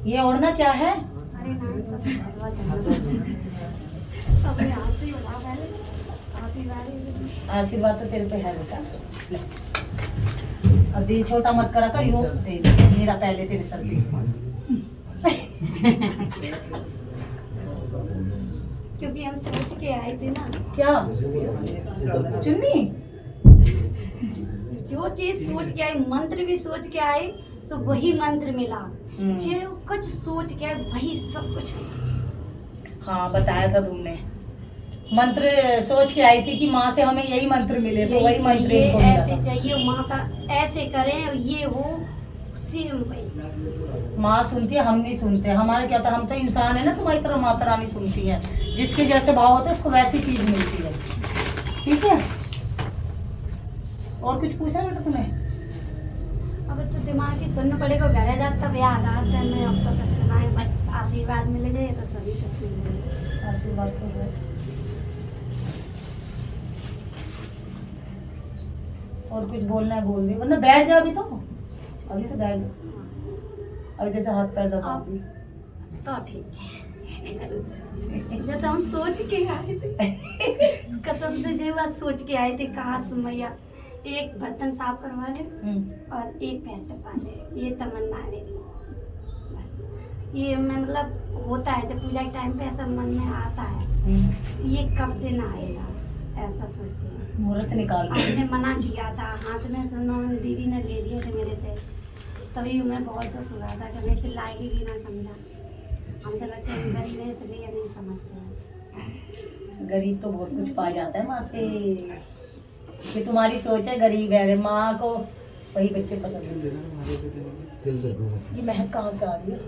ये ओढ़ना क्या है? अरे नहीं अपने हाथ से ही बता पहले। आशीर्वाद आशीर्वाद तो तेरे पे है बेटा। ले। अब दिल छोटा मत करा कर, यूं दे दे मेरा पहले तेरे सर पे। क्योंकि हम सोच के आए थे ना, क्या चुन्नी? जो चीज सोच के आए, मंत्र भी सोच के आए तो वही मंत्र मिला। जो कुछ सोच के आए वही सब कुछ मिला। हाँ बताया था तुमने। मंत्र सोच के आई थी कि माँ से हमें यही मंत्र मिले, तो वही मंत्र ये इनको मिला ऐसे था। चाहिए, माता ऐसे करें और ये हो सेम वही। माँ सुनती है, हम नहीं सुनते। हमारे क्या था, हम तो इंसान है ना, तुम्हारी तरह माता रानी सुनती है। जिसके जैसे भाव होते हैं उसको वैसी चीज मिलती है, ठीक है। और कुछ पूछा बेटा तुम्हें? अब तो दिमाग की सुनना पड़ेगा, घर जाता तब याद आता है। मैं अब तो कुछ सुनाए, बस आशीर्वाद मिल जाए तो सभी कुछ मिल जाए। आशीर्वाद तो है। और कुछ बोलना है बोल दे, वरना बैठ जा। अभी तो बैठ जा। अभी जैसे हाथ पैर दबा दी तो ठीक है। जब हम सोच के आए थे कसम से, जो बात सोच के आए थे, कहा सुमैया एक बर्तन साफ करवा ले और एक पैर दबा ले, ये तमन्ना है मेरी। बस ये मैं मतलब होता है जब पूजा के टाइम पे ऐसा मन में आता है, ये कब दिन आएगा ऐसा सोचती हूँ। मुहूर्त निकाल आपने मना किया था, हाथ में सुनो दीदी ने ले लिए थे मेरे से, तभी मैं बहुत दुख हुआ था कि मैं इसे लाएगी भी ना समझा। हम तो लगता है गरीब है इसलिए नहीं समझते हैं। गरीब तो बहुत कुछ पा जाता है माँ से। ये तुम्हारी सोच है गरीब है, माँ को वही बच्चे पसंद है। दिल से दूर। ये महक कहाँ से आ रही है?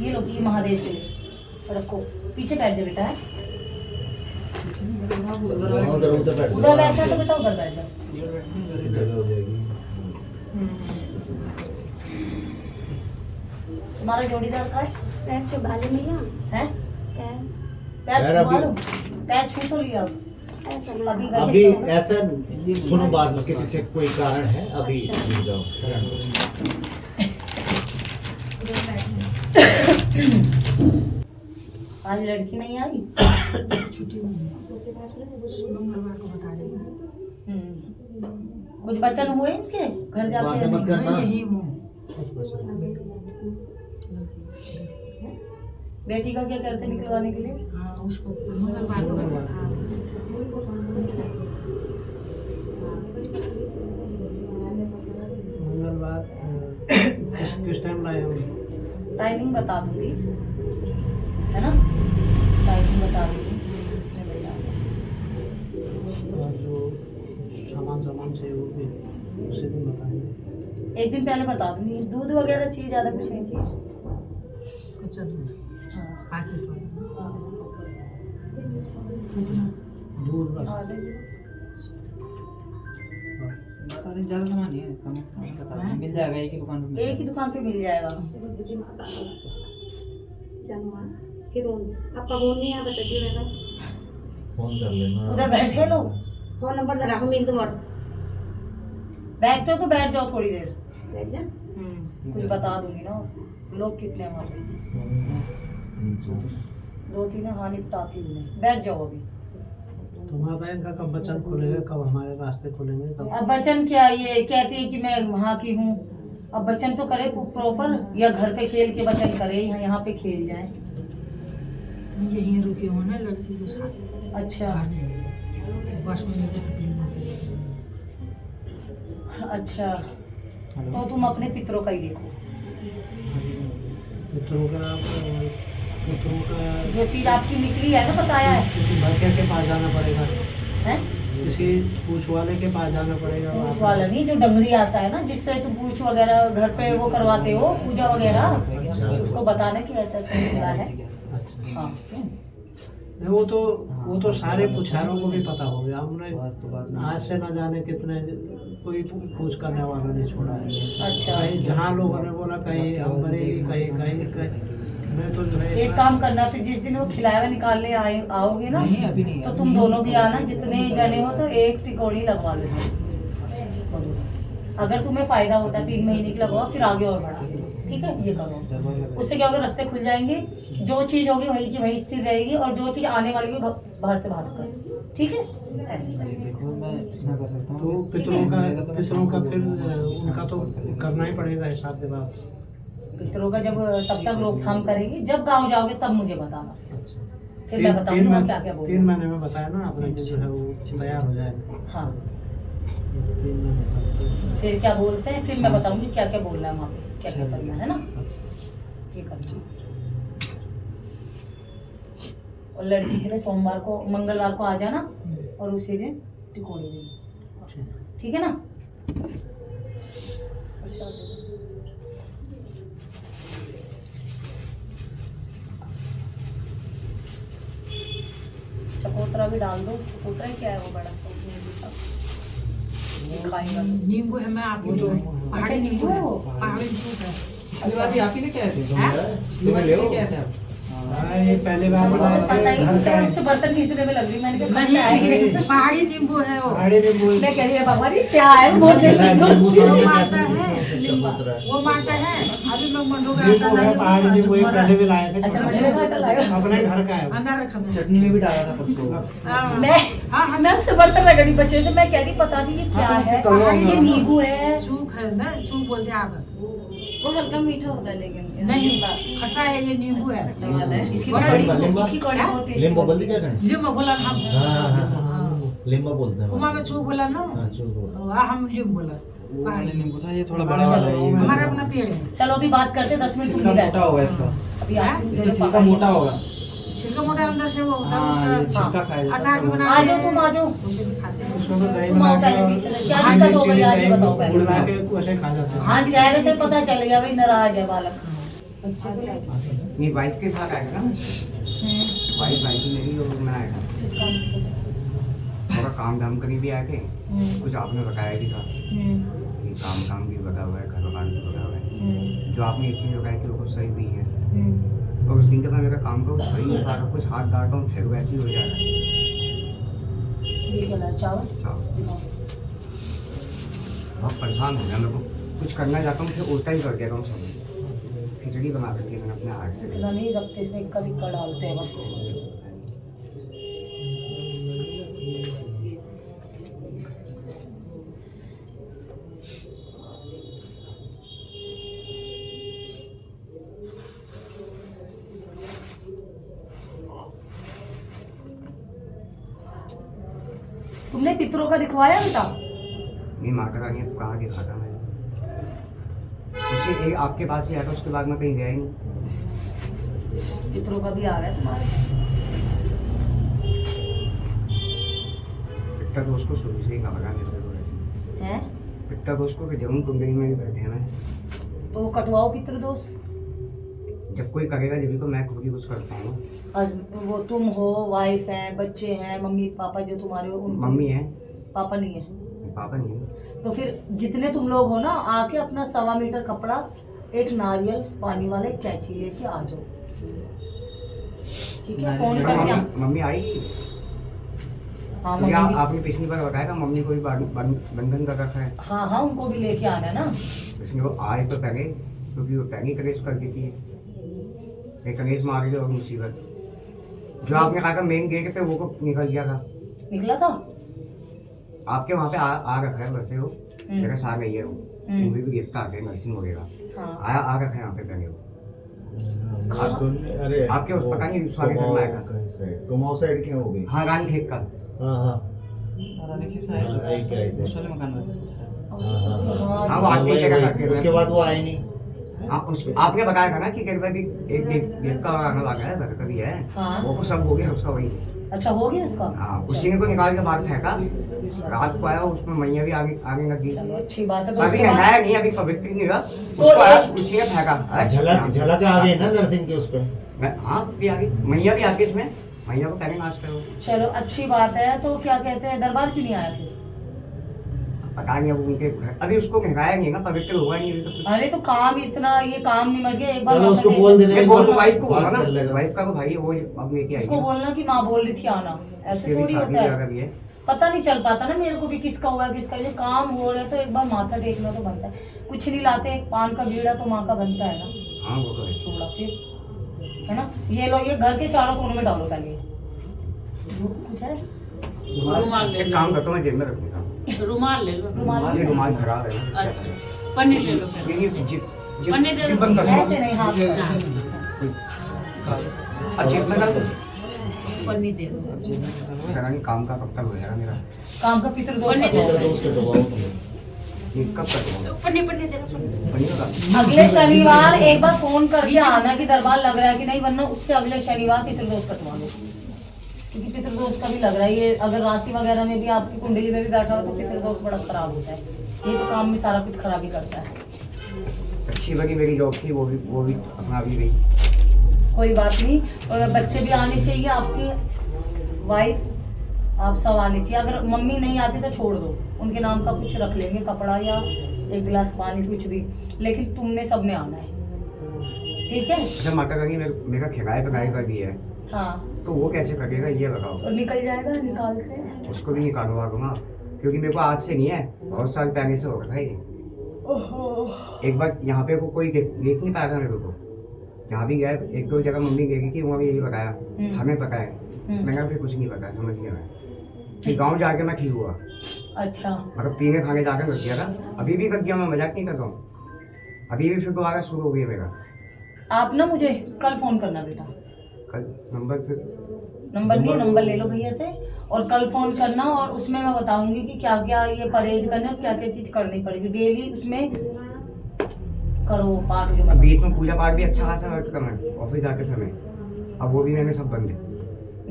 ये लो, ये महादेव के रखो। पीछे बैठ जा बेटा, है उधर उधर बैठ उधर बैठ जा तो बेटा उधर बैठ जा। जगह हो जाएगी। तुम्हारा जोड़ीदार का पैर छुपा ले मैया, है? पैर पैर पैर छुआ अभी- लो, पैर छू तो लिया अब। ऐसा अभी नहीं। अभी गले से- ऐसा सुनो, बाद में किसी से कोई कारण है, अभी अच्छा। रुक जाओ। आज लड़की नहीं आई। कुछ बचन हुए इनके घर जाके बातें मत करना। बेटी का क्या करते निकलवाने के लिए? मंगलवार किस टाइम लाए हो? टाइमिंग बता दूंगी, है ना? टाइमिंग बता दूंगी, मैं बता दूंगी। और जो सामान चाहिए वो भी उसी दिन बताएंगे। एक दिन पहले बता दूंगी। दूध वगैरह चाहिए, ज़्यादा कुछ नहीं चाहिए। हाँ। दूर बस। बता दें, ज़्यादा सामान नहीं है, कम बता दें, मिल जाएगा एक ही दुकान पे। एक ही दुकान पे मिल जाएगा। फिर आपका फोन नहीं है, बता दियो। फोन कर लेना। उधर बैठे लोग, फोन नंबर जरा हम मिल दूंगा। बैठते हो तो बैठ जाओ थोड़ी देर। बैठ जा। कुछ बता दूंगी ना। लोग कितने हैं वहाँ पे? 2-3 हाँ निपटाती हूँ मैं। बैठ जाओ अभी। तुम्हारा इनका कब बचन खुलेगा, कब हमारे रास्ते खुलेंगे तब। अब बचन क्या, ये कहती है कि मैं वहाँ की हूँ। अब बचन तो करे प्रॉपर, या घर पे खेल के बचन करे, यहाँ पे खेल जाए। यहीं रुके हो ना लड़की के साथ। अच्छा बस में मुझे तकलीफ होती है। अच्छा, तो तुम अपने पितरों का ही देखो। पितरों का जो चीज आपकी निकली है ना, बताया है। किसी भरके के पास जाना पड़ेगा, हैं? किसी पूछ वाले के पास जाना पड़ेगा। पूछ वाला नहीं, जो डंगरी आता है ना, जिससे तुम पूछ वगैरह घर पे वो करवाते हो, पूजा वगैरह, उसको बताना कि ऐसा ऐसा निकला है। अच्छा। हाँ। नहीं, वो तो सारे पुछारों को भी पता हो गया। हमने आज से न जाने कितने कोई पूछ करने वाला नहीं छोड़ा है। अच्छा, कहीं जहाँ लोगों ने बोला कहीं हम बरेली, कहीं मैं तो जो है एक काम करना, फिर जिस दिन वो खिलाया हुआ निकालने आओगे ना, नहीं अभी नहीं, तो तुम दोनों भी आना। जितने जने हो तो एक टिकोड़ी लगवा लेना। अगर तुम्हें फायदा होता है 3 महीने की लगवाओ, फिर आगे और बढ़ा दो। ठीक है, ये करो। उससे क्या होगा, रास्ते खुल जाएंगे। जो चीज़ होगी वहीं की वहीं स्थिर रहेगी, और जो चीज़ आने वाली होगी बाहर से बाहर कर। ठीक है, ऐसे देखो मैं इतना कर सकता हूँ। तो पितरों का फिर उनका तो करना ही पड़ेगा हिसाब किताब। पितरों का जब तब तक रोकथाम करेगी, जब गांव जाओगे तब मुझे बताना। फिर मैं 3 बताऊंगी वहाँ क्या क्या बोलूँ। महीने में बताया ना आपने कि जो है वो तैयार हो जाएगा। हाँ, 3 महीने बाद। फिर क्या बोलते हैं, फिर मैं बताऊंगी क्या क्या बोलना है वहाँ पे, क्या क्या करना है ना। ये करना। और लड़की के लिए सोमवार को, मंगलवार को आ जाना, और उसी दिन टिकोड़ी देना। ठीक है ना? चकोतरा भी डाल दो। चकोतरा ही क्या है वो बड़ा सा? खाएगा तो। नींबू है, मैं आपको वो तो पहाड़ी नींबू है, वो। पहाड़ी नींबू है। पिछली बार भी आप ही लेके आए थे। हाँ? पिछली बार लेके आए थे आप। हाँ, ये पहले बार मुझे बनाया पता ही घर नहीं का था, है। उससे बर्तन खींचने में लग रही। मैंने कहा क्या है ये? नहीं, पहाड़ी नींबू है वो। पहाड़ी नींबू मैं कह रही है बाबा जी क्या है, बहुत देर से शायद नींबू सोचती हूँ। समझ मारता जाते है, हैं, चबूतरा है। वो मारता है। अभी लोग मंडो का नींबू है, पहाड़ी नींबू ये पहले भी लाए थे। अच्छा, मंडे का आटा लाए हो? अपने घर का है वो। अंदर रखा मैं। चटनी में भी डाला था परसों। हाँ, मैं उससे बर्तन रगड़ी बच्चे से। मैं कह रही पता नहीं ये क्या है, ये नींबू है। चूक है ना, चूक बोलते हैं आप। वो हल्का मीठा होता है लेकिन नहीं, खट्टा है, ये नींबू है। इसकी बड़ा कड़ी, नींबू। इसकी कड़ी बहुत टेस्टी लिम्बू होती बोलते क्या करें? लिम्बू बोला हम। हाँ, लिम्बू बोलते हैं। उमा में चूक बोला ना, हाँ, चूक बोलते हम लिम्बू बोला। वो वाले नींबू था, ये थोड़ा बड़ा वाला है। ये हमारा अपना पेड़ है। चलो अभी बात करते 10 मिनट, तुम भी छिलका बैठो। मोटा होगा इसका। अभी आप ये छिलका मोटा होगा। छिलका मोटा अंदर से वो होता है हाँ, ये उसका। छिलका खाया जाता है। अचार भी बना आ जाओ, तुम आ जाओ। उसे भी खाते हैं। उसको तो दही तुम आओ बना के पहले पीछे से। क्या हाँ, दिक्कत हो गई चीनी आज ये दही बताओ पहले। गुड़ ला के वैसे खा जाते हैं। हाँ, चेहरे से पता चल गया भाई नाराज है बालक। नहीं वाइफ के साथ आएगा ना, वाइफ आएगी मेरी और मैं आएगा। थोड़ा काम धाम करी भी आके कुछ आपने बताया भी था, ये काम भी बता हुआ है, घर मकान भी बता हुआ है। जो आपने एक चीज़ बताई थी वो सही भी है। और उस दिन जब मैं मेरा काम का कुछ कर ही नहीं पा रहा, कुछ हाथ डालता हूँ फिर वैसे ही हो जा रहा है। ये क्या लाया चावल? हाँ, दिखाओ। बहुत परेशान हो गया मेरे को, कुछ करना चाहता हूँ फिर उल्टा ही कर देता हूँ सब। खिचड़ी बना रखी है मैंने अपने हाथ से। इतना नहीं रखते, इसमें इक्का सिक्का डालते हैं बस। तुमने पितरों का दिखवाया बेटा? नहीं माता रानी को कहाँ दिखाता मैं, उसी एक आपके पास ही आया था, उसके बाद मैं कहीं गया ही नहीं। पितरों का भी आ रहा है तुम्हारे? पिता दोस्त को शुरू से ही कहा लगा मेरे को ऐसे। हैं? पिता दोस्त को जरूर कुंडली में भी बैठे हैं मैं। तो वो कटवाओ पितर दोष। जब कोई करेगा जब भी को मैं खुद ही कुछ करता हूँ। आज वो तुम हो, वाइफ है, बच्चे हैं, मम्मी पापा जो तुम्हारे हो उन मम्मी है, पापा नहीं है। पापा नहीं है। तो फिर जितने तुम लोग हो ना, आके अपना 1.25 मीटर कपड़ा, एक नारियल पानी वाला एक कैंची लेके आ जाओ, ठीक है? फोन करके मम्मी आई। हाँ तो मम्मी। आपने पिछली बार बताया था मम्मी को भी बंधन कर रखा है। हाँ हाँ, उनको भी लेके आना है ना। इसलिए वो आए तो पहले, क्योंकि वो पहले कलेश कर देती है, एक कलेश मार गया और मुसीबत। जो आपने कहा था मेन गेट पे वो को निकल गया था, निकला था आपके वहाँ पे आ रखा है वैसे वो, मेरे साथ गई है वो भी गिरफ्तार है नर्सिंग वगैरह। हाँ। आ रखा है यहाँ पे पहले वो। अरे आपके उस पता नहीं स्वागत करना आएगा। कुमाऊं साइड क्या हो गई? हाँ, रानी खेत का। हाँ हाँ देखिए उस वाले मकान में हाँ, वो आगे जगह करके उसके बाद वो आए नहीं। हाँ, आपने बताया था ना कि कई बार भी एक गेट का आना लगा है, घर का भी है। हाँ। वो को सब हो गया उसका वही। अच्छा, हो गया उसका? हाँ, उसी ने को निकाल के बाहर फेंका, रात को आया उसमें मैया भी आगे लगी। चलो अच्छी बात है। तो अभी उसके बाद नहाया नहीं, अभी पवित्र नहीं हुआ, उसको आया उसी ने फेंका। झलक आ गई ना नर्सिंग के उस पे। हाँ, भी आगे मैया भी आगे, इसमें मैया को पहले नाच पे हो। चलो अच्छी बात है। तो क्या कहते हैं, दरबार क्यों नहीं आया फिर? पता नहीं अब उनके अभी उसको महंगाया नहीं है ना, पवित्र हुआ नहीं अभी तो। अरे तो काम इतना, ये काम निमट गया। एक बार चलो माता उसको ने- बोल देना, ये बोल वाइफ को बात बोला कर लेगा। ना, वाइफ का को भाई वो अब लेके आई उसको बोलना कि माँ बोल रही थी आना, ऐसे थोड़ी होता है। पता नहीं चल पाता ना मेरे को भी किसका हुआ है किसका। ये काम हो रहा है तो एक बार माथा टेकना तो बनता है। कुछ नहीं लाते, एक पान का बीड़ा तो माँ का बनता है ना। हाँ, वो तो है। छोड़ा फिर, है ना? ये लो, ये घर के चारों कोनों में डालो पहले। जो कुछ है एक काम करता हूँ मैं जेब में रखूंगा। रुमाल ले लो। रुमाल ये रुमाल खराब है ना। अच्छा, पन्नी ले लो फिर। ये पन्नी दे दो। बंद कर ऐसे नहीं, हाथ जेब में डाल दो। पन्नी दे दो। करानी काम का कब तक हो जाएगा मेरा? काम का पितर दोष पन्नी दे है। दो। दोस्त के दबाओ तुम। ये कब तक होगा? पन्नी पन्नी दे दो। बनी होगा? अगले शनिवार एक बार फोन करके आना कि दरबार लग रहा है कि नहीं, वरना उससे अगले शनिवार पितृदोष कटवा लो, क्योंकि पितृदोष का भी लग रहा है। ये अगर राशि वगैरह में भी आपकी कुंडली में भी बैठा हो तो पितृदोष बड़ा खराब होता है। ये तो काम में सारा कुछ खराब ही करता है। अच्छी बनी मेरी जॉब थी, वो भी अपना भी गई। कोई बात नहीं। और बच्चे भी आने चाहिए, आपकी वाइफ आप सब आने चाहिए। अगर मम्मी नहीं आती तो छोड़ दो, उनके नाम का कुछ रख लेंगे, कपड़ा या एक गिलास पानी, कुछ भी। लेकिन तुमने सबने आना है, ठीक है? अच्छा, माता रानी मेरा खिलाए पकाए कर दिया है, हाँ, तो वो कैसे करेगा ये बताओ। और निकल जाएगा, निकाल के। उसको भी निकालवा दूंगा, क्योंकि मेरे को आज से नहीं है, बहुत साल पहले से हो रहा है ये। एक बार यहाँ पे कोई देख नहीं पाया था मेरे को। जहाँ भी गया, एक दो जगह मम्मी गई कि वहाँ भी यही बताया, हमें पता है। मैंने कहा फिर कुछ नहीं पता है, समझ गया मैं। फिर गाँव जाके मैं ठीक हुआ। अच्छा, मतलब पीने खाने जाकर लग गया था, अभी भी लग गया, मैं मजाक नहीं कर रहा हूँ। अभी भी फिर दोबारा शुरू हो गया मेरा। आप ना मुझे कल फोन करना बेटा। कल नंबर फिर नंबर नहीं, नंबर ले लो भैया से, और कल फोन करना। और उसमें मैं बताऊंगी कि क्या क्या ये परहेज करना है, क्या क्या चीज करनी पड़ेगी डेली। उसमें करो पाठ जो अब बीच में पूजा पाठ भी अच्छा खासा करता मैं ऑफिस जाके समय, अब वो भी मैंने सब बंद है।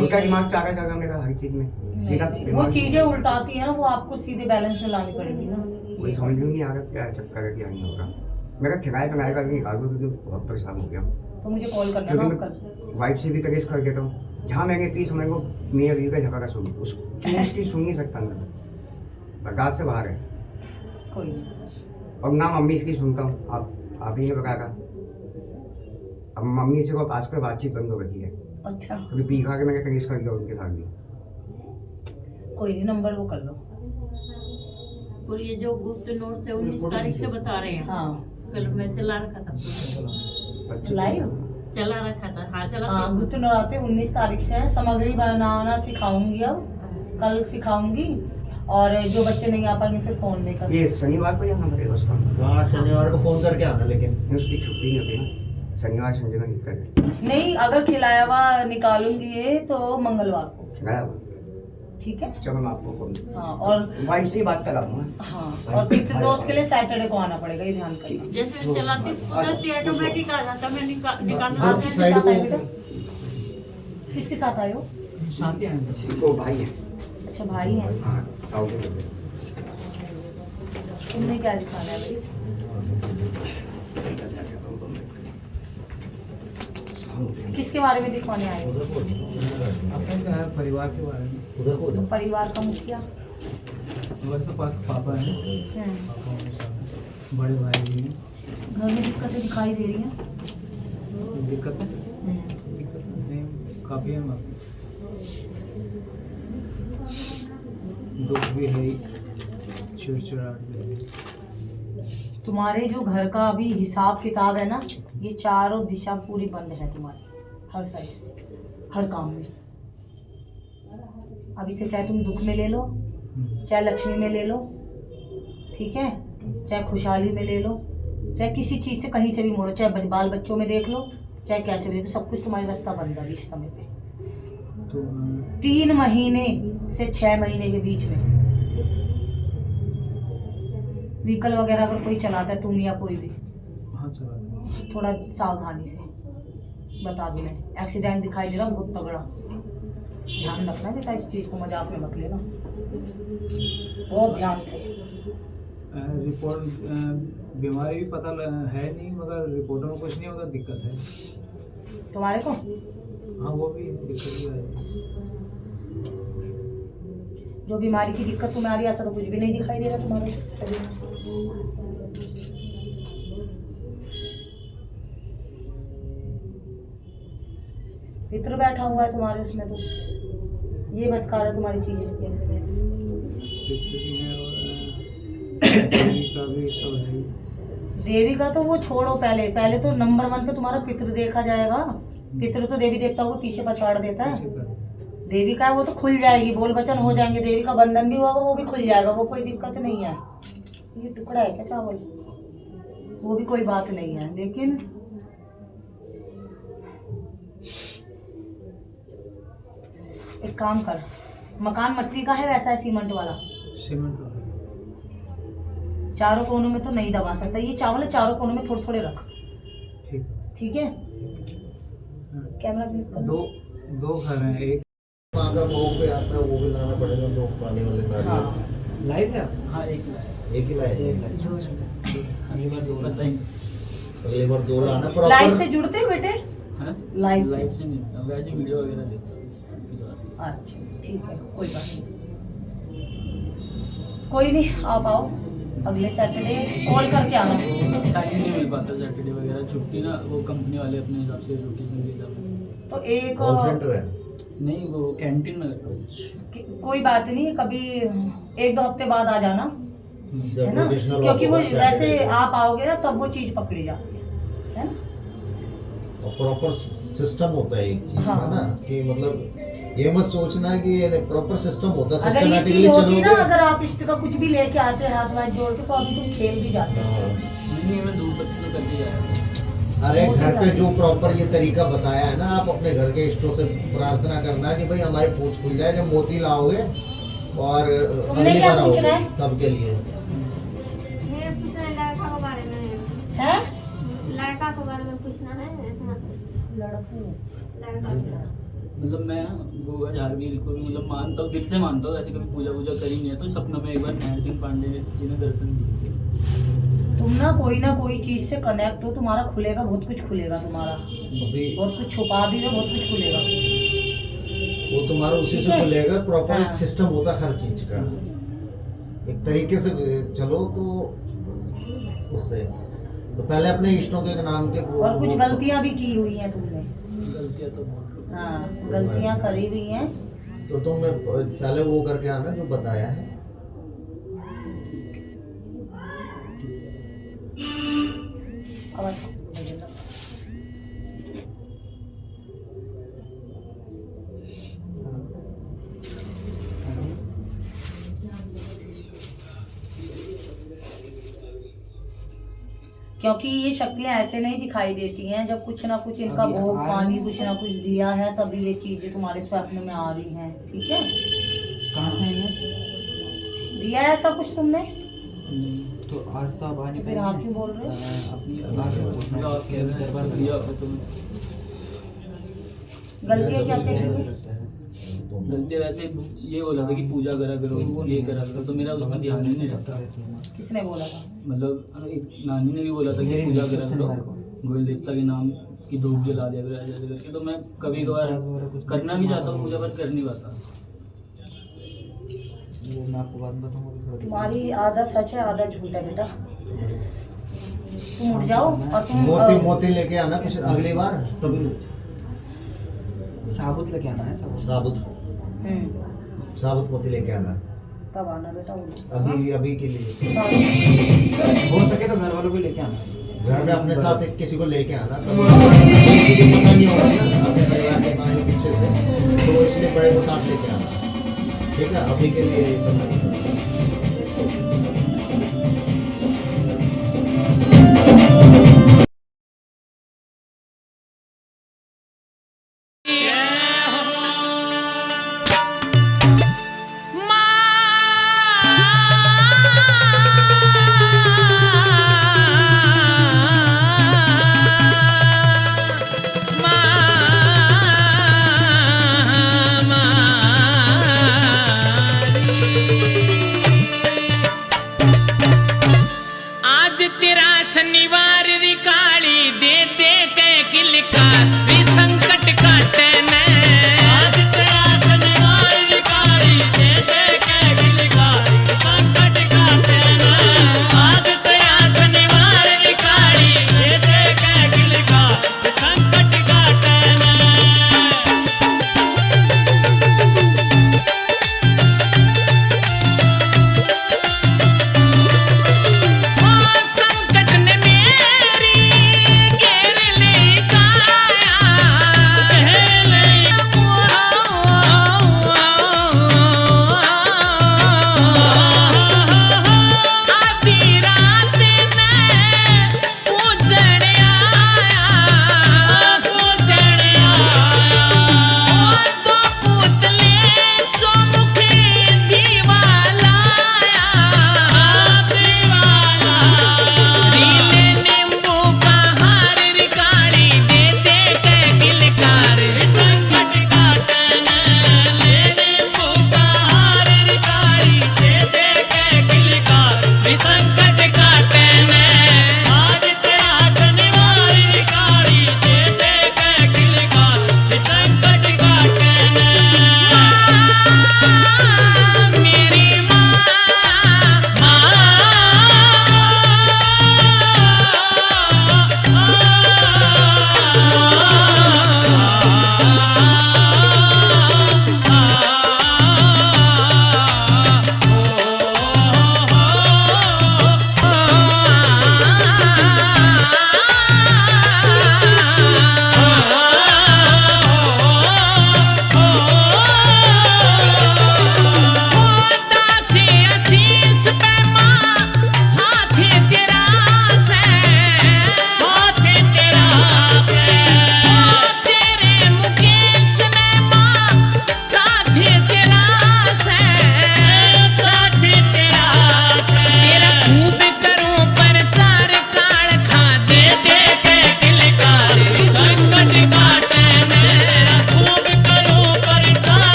उल्टा दिमाग चाका जाएगा मेरा हर चीज में, सीधा वो चीजें उल्टाती है ना, वो आपको सीधे बैलेंस में लानी पड़ेगी ना। वही समझ में नहीं आ रहा क्या चक्कर है क्या नहीं होगा। मेरा किराए बनाए का भी निकाल दो, क्योंकि बहुत परेशान हो गया। तो मुझे कॉल करना ना कल। वाइफ से भी कलेश कर देता हूँ, जहाँ मैंने प्लीज समझ को मेरे व्यू का झगड़ा सुन, उसकी सुन नहीं सकता मैं, बर्दाश्त से बाहर है। कोई नहीं, और ना मम्मी इसकी सुनता हूँ। आप ही ने बताया था, अब मम्मी से को पास कर बातचीत बंद हो गई है। अच्छा अभी पी खा के मैं ट्रेस कर दिया उनके साथ भी। कोई नहीं, नंबर वो कर लो। और ये जो गुप्त नोट थे 19 तारीख से बता रहे हैं। हाँ कल मैं चला रखा था, अच्छा लाइव। चला रखा था। हाँ चला। हाँ गुप्त नवरात्रि 19 तारीख से है। सामग्री बनाना सिखाऊंगी, अब कल सिखाऊंगी। और जो बच्चे नहीं आ पाएंगे फिर फोन में कर। ये शनिवार को जाना पड़ेगा उसका? हाँ शनिवार को फोन करके आना, लेकिन उसकी छुट्टी नहीं होती ना, शनिवार संडे में दिक्कत है। नहीं, अगर खिलाया हुआ निकालूंगी ये तो मंगलवार को, गया ठीक है। चलो मैं आपको फोन। हाँ और वाइफ से ही बात करा दूंगा। हाँ और पितृदोष के लिए सैटरडे को आना पड़ेगा, ये ध्यान करना। जैसे मैं चलाती उधर से ऑटोमेटिक आ जाता, मैं निकालना आप किसके साथ आए बेटा? किसके साथ आए हो? साथ ही आए वो भाई है। अच्छा भाई है। हाँ आओ के बोलते। तुमने क्या दिखाना है भाई? किसके बारे में दिखवाने आए हो? अपन का है परिवार के बारे में। उधर को तो परिवार का मुखिया। वैसे तो पापा है, हम्म। पापा के साथ बड़े भाई भी हैं। घर में दिक्कतें दिखाई दे रही हैं। दिक्कत है? हम्म। दिक्कत नहीं, काफ़ी है वहाँ पे। दुख भी है, चिड़चिड़ाहट भी है। तुम्हारे जो घर का अभी हिसाब किताब है ना, ये चारों दिशा पूरी बंद है तुम्हारी, हर साइड से, हर काम में। अभी से चाहे तुम दुख में ले लो, चाहे लक्ष्मी में ले लो, ठीक है, चाहे खुशहाली में ले लो, चाहे किसी चीज़ से कहीं से भी मोड़ो, चाहे बाल बच्चों में देख लो, चाहे कैसे भी देख लो, सब कुछ तुम्हारी रास्ता बंद है अभी इस समय पे। तो 3 महीने से 6 महीने के बीच में व्हीकल वगैरह अगर कोई चलाता है, तुम या कोई भी, हाँ चला थोड़ा सावधानी से, बता भी नहीं, एक्सीडेंट दिखाई दे रहा बहुत तगड़ा, ध्यान रखना बेटा, इस चीज़ को मजाक में मत लेना, बहुत ध्यान से। रिपोर्ट बीमारी भी पता है नहीं, मगर रिपोर्टों में कुछ नहीं होगा, दिक्कत है तुम्हारे को? हाँ वो भी दिक्कत भी है। जो बीमारी की दिक्कत तुम्हें आ रही है, ऐसा तो कुछ भी नहीं दिखाई दे रहा तुम्हारे शरीर में। पितृ बैठा हुआ है तुम्हारे उसमें, तो ये भटका रहा है तुम्हारी चीजें। देवी का भी सब है। देवी का तो वो छोड़ो, पहले तो नंबर 1 पे तुम्हारा पितृ देखा जाएगा। पितृ तो देवी देवता को पीछे पछाड़ देता है। देवी का है वो तो खुल जाएगी, बोल वचन हो जाएंगे, देवी का बंधन भी होगा, वो भी खुल जाएगा, वो कोई दिक्कत नहीं है। ये टुकड़ा है क्या चावल? वो भी कोई बात नहीं है, लेकिन एक काम कर, मकान मट्टी का है वैसा है सीमेंट वाला? सीमेंट वाला। चारों कोनों में तो नहीं दबा सकता, ये चावल है, चारों कोनों में थोड़े थोड़े रख, ठीक ठीक है। कैमरा क्लिक कर। दो घर हैं, एक वहाँ का वो पे आता है, वो भी लाना पड़ेगा, दो पानी वाले नारियल। हाँ लाइव है? हाँ एक एक ही लाए, अगली बार दो बताएंगे। अगली बार 2 लाना लाइव प्रॉपर। से जुड़ते हैं बेटे? हाँ लाइव से? लाइव से नहीं, वैसे वीडियो वगैरह देखता हूँ। अच्छा ठीक है, कोई बात नहीं, कोई नहीं, आप आओ अगले सैटरडे, कॉल करके आना। टाइम नहीं मिल पाता सैटरडे वगैरह, छुट्टी ना, वो कंपनी वाले अपने हिसाब से लोकेशन देता है। तो एक कॉल सेंटर है? नहीं, वो कैंटीन में करता हूँ। कोई बात नहीं, कभी 1-2 हफ्ते बाद आ जाना, जब है ना, रोटेशनल क्योंकि वो वर्क होगा वैसे Saturday को। आप आओगे ना तब वो चीज़ पकड़ी जाती है ना। और प्रॉपर सिस्टम होता है एक चीज हाँ। का ना, कि मतलब ये मत सोचना कि ये प्रॉपर सिस्टम होता है, अगर ये सिस्टमैटिकली चीज़ होती ना, चलोगे। अगर आप इष्ट का कुछ भी लेके आते हाथ वाथ जोड़ के, तो अभी तुम खेल भी जाते। हाँ। नहीं, मैं दूर तक तो करके जाया। अरे वो तो घर पे जाते। जो प्रॉपर ये तरीका बताया है ना, आप अपने घर के इष्टों से प्रार्थना करना कि भाई हमारी पूछ खुल जाए, जब मोती लाओगे और तुमने अगली क्या बार पूछना आओगे है? तब के लिए। मेरे पूछना है लड़का के बारे में। हैं? लड़का के बारे में पूछना है। लड़का मतलब मैं गोगा झारवीर को भी मतलब मानता हूँ, दिल से मानता हूँ, ऐसे कभी पूजा करी नहीं है। तो सपना में एक बार नहर सिंह पांडे जी ने दर्शन दिए। तुम ना कोई चीज़ से कनेक्ट हो, तुम्हारा खुलेगा, बहुत कुछ खुलेगा तुम्हारा, अभी बहुत कुछ छुपा भी हो, बहुत कुछ खुलेगा। वो तुम्हारा उसी ठीक से है? खुलेगा, प्रॉपर हाँ। एक सिस्टम होता है हर चीज का, एक तरीके से चलो तो उससे। तो पहले अपने इष्टों के नाम के और कुछ गलतियां भी की हुई हैं तुमने। गलतियाँ तो बहुत। हाँ, गलतियां करी हुई हैं। तो तुम पहले वो करके आना जो बताया है। अब अच्छा। क्योंकि ये शक्तियाँ ऐसे नहीं दिखाई देती हैं, जब कुछ ना कुछ इनका भोग पानी कुछ ना कुछ दिया है तभी ये चीजें तुम्हारे स्वप्न में आ रही हैं। ठीक है, कहाँ से आई है? दिया है ऐसा कुछ तुमने? तो आज तो आप आज फिर हाँ क्यों बोल रहे हो? अपनी बात से पूछना है कि अभी दरबार दिया हो तुम। गलतियाँ क्या क्या की? गलती वैसे ये बोला था कि पूजा करा करो, ये करा करो, तो मेरा उसमें ध्यान ही नहीं रहता। किसने बोला था? मतलब एक नानी ने भी बोला था कि पूजा करा करो, गोविंद देवता के नाम की धूप जला दिया करो ऐसे करके। तो मैं कभी कभार करना भी चाहता हूँ पूजा, पर कर नहीं पाता। वो मैं आपको बात बताऊंगा। तुम्हारी आधा सच है आधा झूठ है बेटा। तुम उठ जाओ और तुम मोती लेके आना कुछ अगली बार। तभी साबुत लेके आना है। साबुत मोती लेके आना। तब आना बेटा। अभी के लिए हो सके तो घर वालों को लेके आना। घर में अपने साथ एक किसी को लेके आना। तब किसी को पता नहीं होगा ना अपने परिवार के बारे पीछे से, तो इसलिए बड़े को साथ लेके आना। ठीक है, अभी के लिए शनिवार री काली दे दे के किलकार री संकट काटे ने। आज तेरा शनिवार री काली दे दे के किलकार री संकट काटे ने। आज तेरा शनिवार री काली दे दे के किलकार री संकट काटे ने।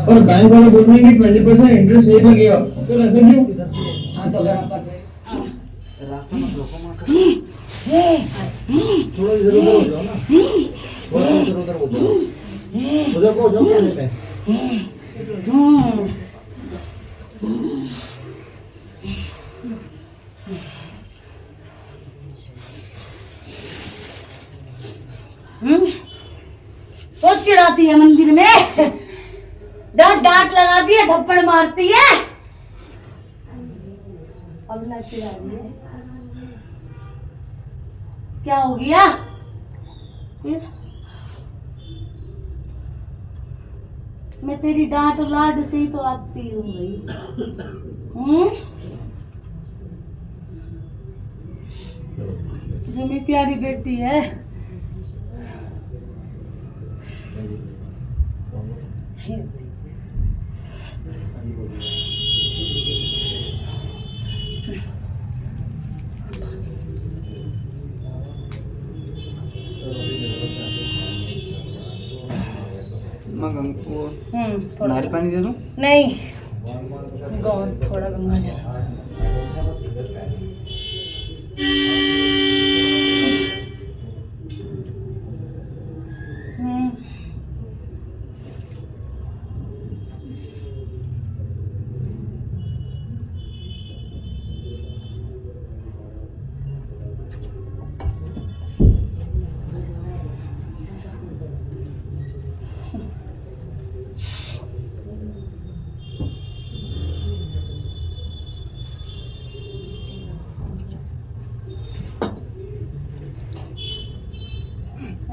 और बैंक वाले बोल रहे हैं कि 20% इंटरेस्ट नहीं लगेगा। सर ऐसा क्यों? हाँ तो अगर आप रास्ता मत रोको माँ का। थोड़ा इधर उधर हो जाओ ना, थोड़ा इधर उधर हो जाओ, उधर को हो जाओ खाने में। बहुत चिढ़ाती है मंदिर में, डांट डांट लगाती है, थप्पड़ मारती है। अब ना चिढ़ा रही है, क्या हो गया फिर? मैं तेरी डांट और लाड से ही तो आती हूँ भाई। जो मेरी प्यारी बेटी है। थोड़ा नारियल पानी दे दूं? नहीं, थोड़ा गंगा जल।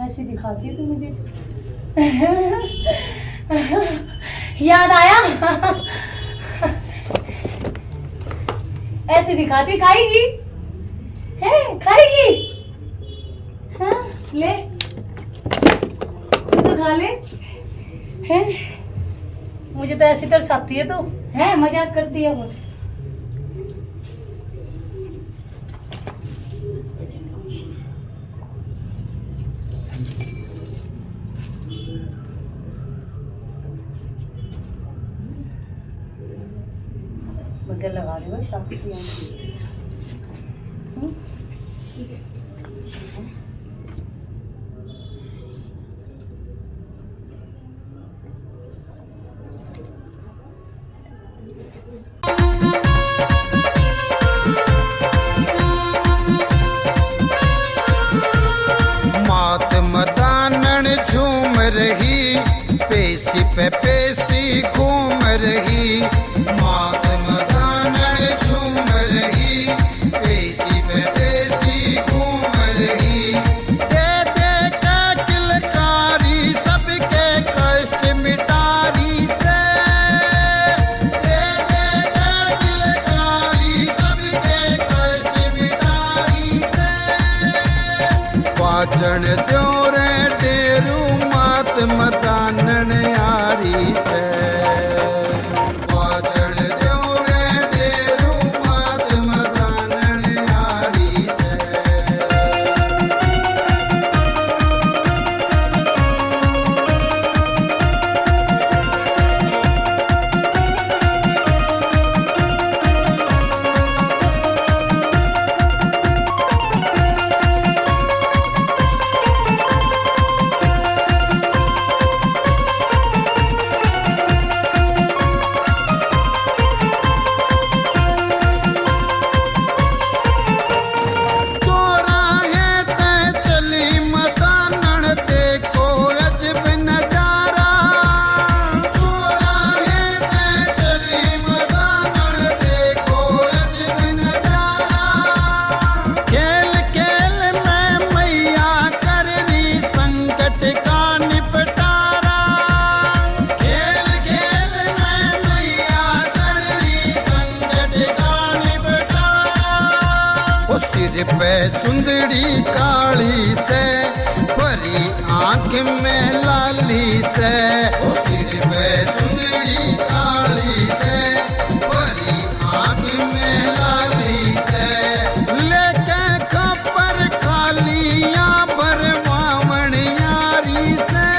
ऐसी दिखाती है तू मुझे। याद आया? ऐसी दिखाती, खाएगी है, खाएगी। हाँ, ले तू तो खा ले। है मुझे तो ऐसी तरसाती है तू, है मजाक करती है वो। मुझे लगा रही हो शादी मात मदानन झूम रही, पेशी पे पेशी घूम रही। मात मदानन झूम रही, पेशी पे पेशी घूम रही। दे दे का किलकारी सबके कष्ट मिटारी से। दे दे का किलकारी सबके कष्ट मिटारी से। पाचन द्यो रे डेरू मात मदानन यारी से। पाचन द्यो रे डेरू मात मदानन यारी से। चौराहे ते चली मदानन देखो अजब नजारा। चौराहे ते चली मदानन देखो अजब नजारा। खेल खेल में मैया कर रही संकट का निपटारा। खेल खेल में मैया कर रही संकट का निपटारा। ओ सिर पे चुंदड़ी काली से, भरी आंख में लाली से। ओ सिर पे चुंदड़ी काली से, भरी आंख में लाली से। लेके खपर खालियां भरवावण यारी से।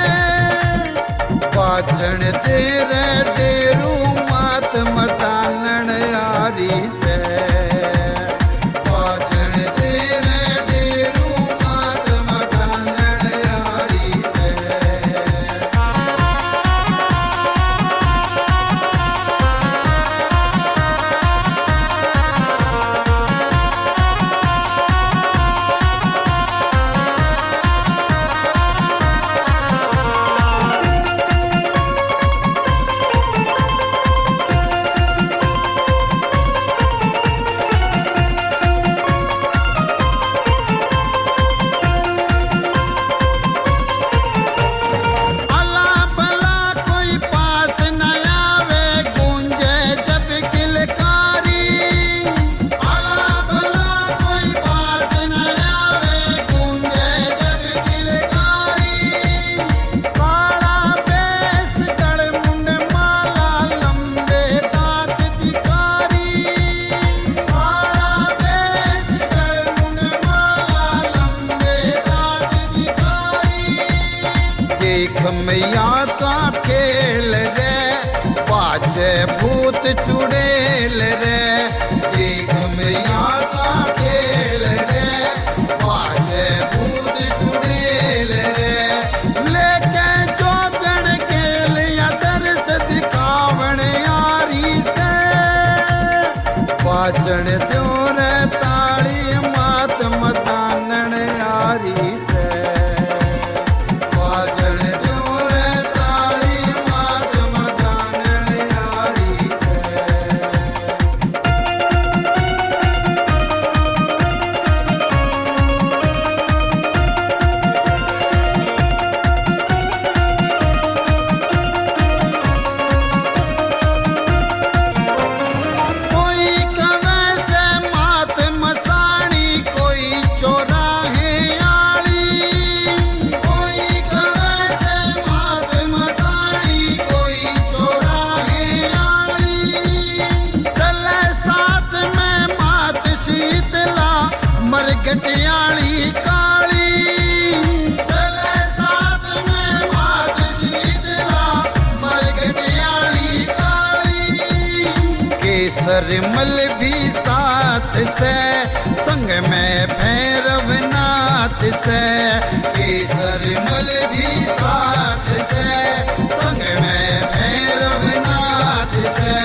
पाचन तेरे डेरू मात मदानन यारी से। घुमैया का खेल रे पाछे भूत चुड़ैल रे ये घुमैया का खेल रे पाछे भूत चुड़ैल रे लेके जोगण के लिया दर्श दिखावण यारी से पाचन त्यों रे ताली मात मतानण यारी से पाचन त्यों रे ताली मात मतानण यारी से कोई कवे से मात मसाणी कोई चौराहे आली कोई कवे से मात मसाणी कोई चौराहे आली चले साथ में मात शीतला मरगटियाली काली चले साथ में मात शीतला मरगटियाली काली केसर मल भी साथ से संग में भैरवनाथ से केसर मल भी साथ से संग में भैरवनाथ से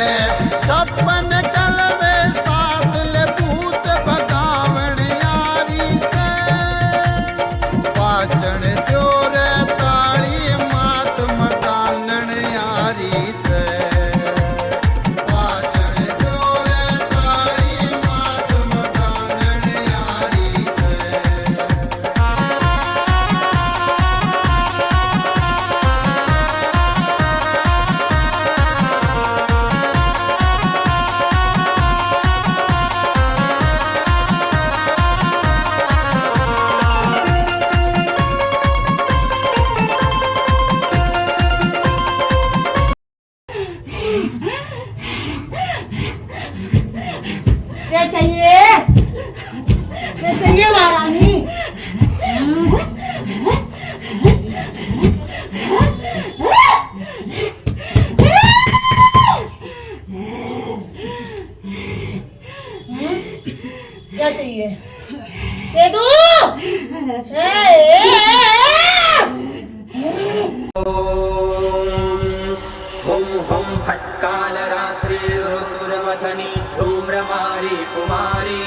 छप्पन कलवे साथ ले भूत भगावण यारी से पाचन त्यों रे ताली मात मतानण यारी से पाचन त्यों रे ताली मात मतानण यारी से क्या चाहिए क्या चाहिए महारानी क्या चाहिए दे दो हुम हुम फट्कालरात्रि सुरमथनी धूम्रमारी कुमारी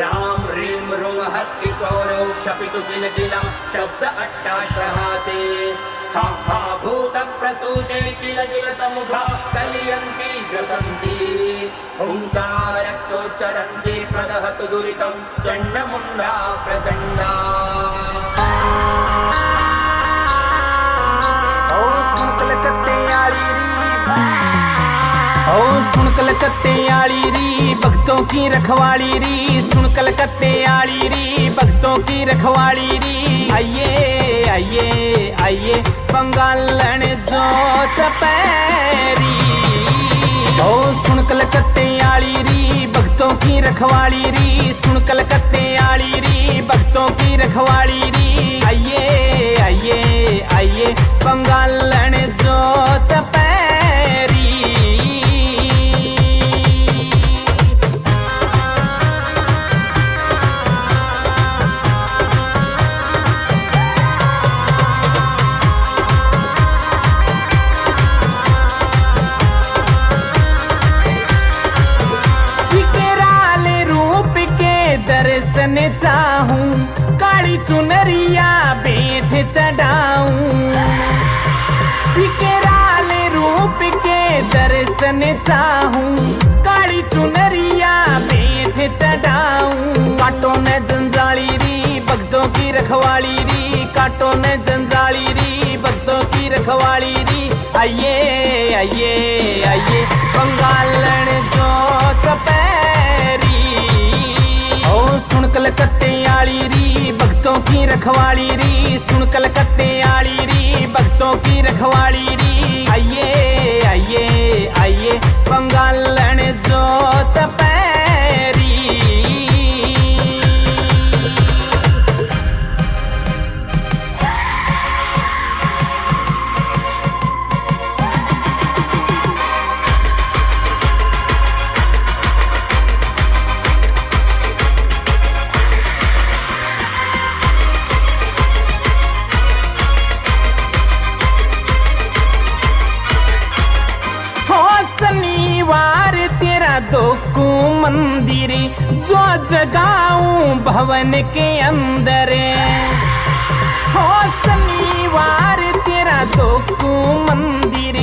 राम ह्रीं रुं हस्तिशौरौ क्षपितु किलकिलं शब्द अट्टाट्टहासे हा हा भूत प्रसूते किल किलतमुखा कलयन्ति ग्रसन्ति ओङ्कारच्चोच्चरन्ति प्रदहतु दुरितं चण्डमुण्डा प्रचण्डा ओ सुन कलकत्ते आली री भक्तों की रखवाली री सुन कलकत्ते आली री भक्तों की रखवाली री आइए आइए आइए बंगालन जोत पैरी ओ सुन कलकत्ते आली री भक्तों की रखवाली री सुन कलकत्ते आली री भक्तों की रखवाली री आइए आइए आइए बंगालन जोत पैरी दर्शन चाहूं काली चुनरिया बेठ चढ़ाऊं विकराल रूप के दर्शन चाहूं काली चुनरिया बेठ चढ़ाऊं काटो न जंजाली री भक्तों की रखवाली री काटो न जंजाली री भक्तों की रखवाली री आइए आइए आइए बंगालन जोत पैरी ओ सुन कलकत्ते आली री भक्तों की रखवाली री सुन कलकत्ते आली री भक्तों की रखवाली री आइए आइए आइए बंगालन जोत पैरी को मंदिर जो जगाऊं भवन के अंदर हो शनिवार तेरा तो को मंदिर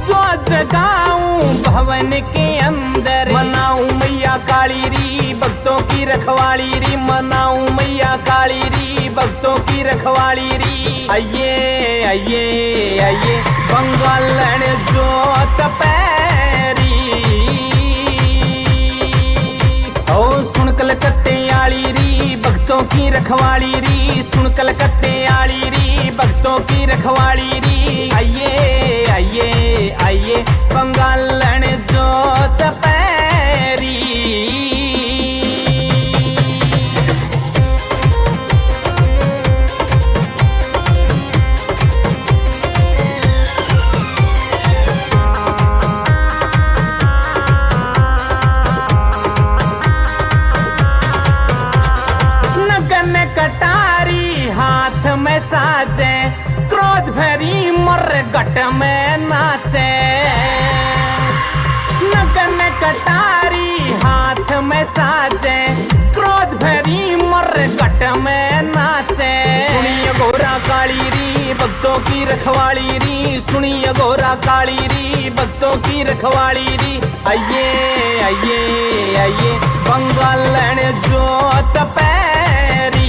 जो जगाऊं भवन के अंदर मनाऊं मैया काली री भक्तों की रखवाली री मनाऊं मैया काली री भक्तों की रखवाली री आइए आइए आइए बंगालन जोत पैरी ओ सुन कलकत्ते आली री भक्तों की रखवाली री सुन कलकत्ते आली री भक्तों की रखवाली री आइए आइए आइए बंगालन जोत पैरी कटारी हाथ में साजे क्रोध भरी मर गट में नाचे नगन कटारी हाथ में साजे क्रोध भरी मर गट में नाचे सुनिए गोरा काली री भक्तों की रखवाली री सुनिए गोरा काली री भक्तों की रखवाली री आइए आइए आइए बंगालन जोत पैरी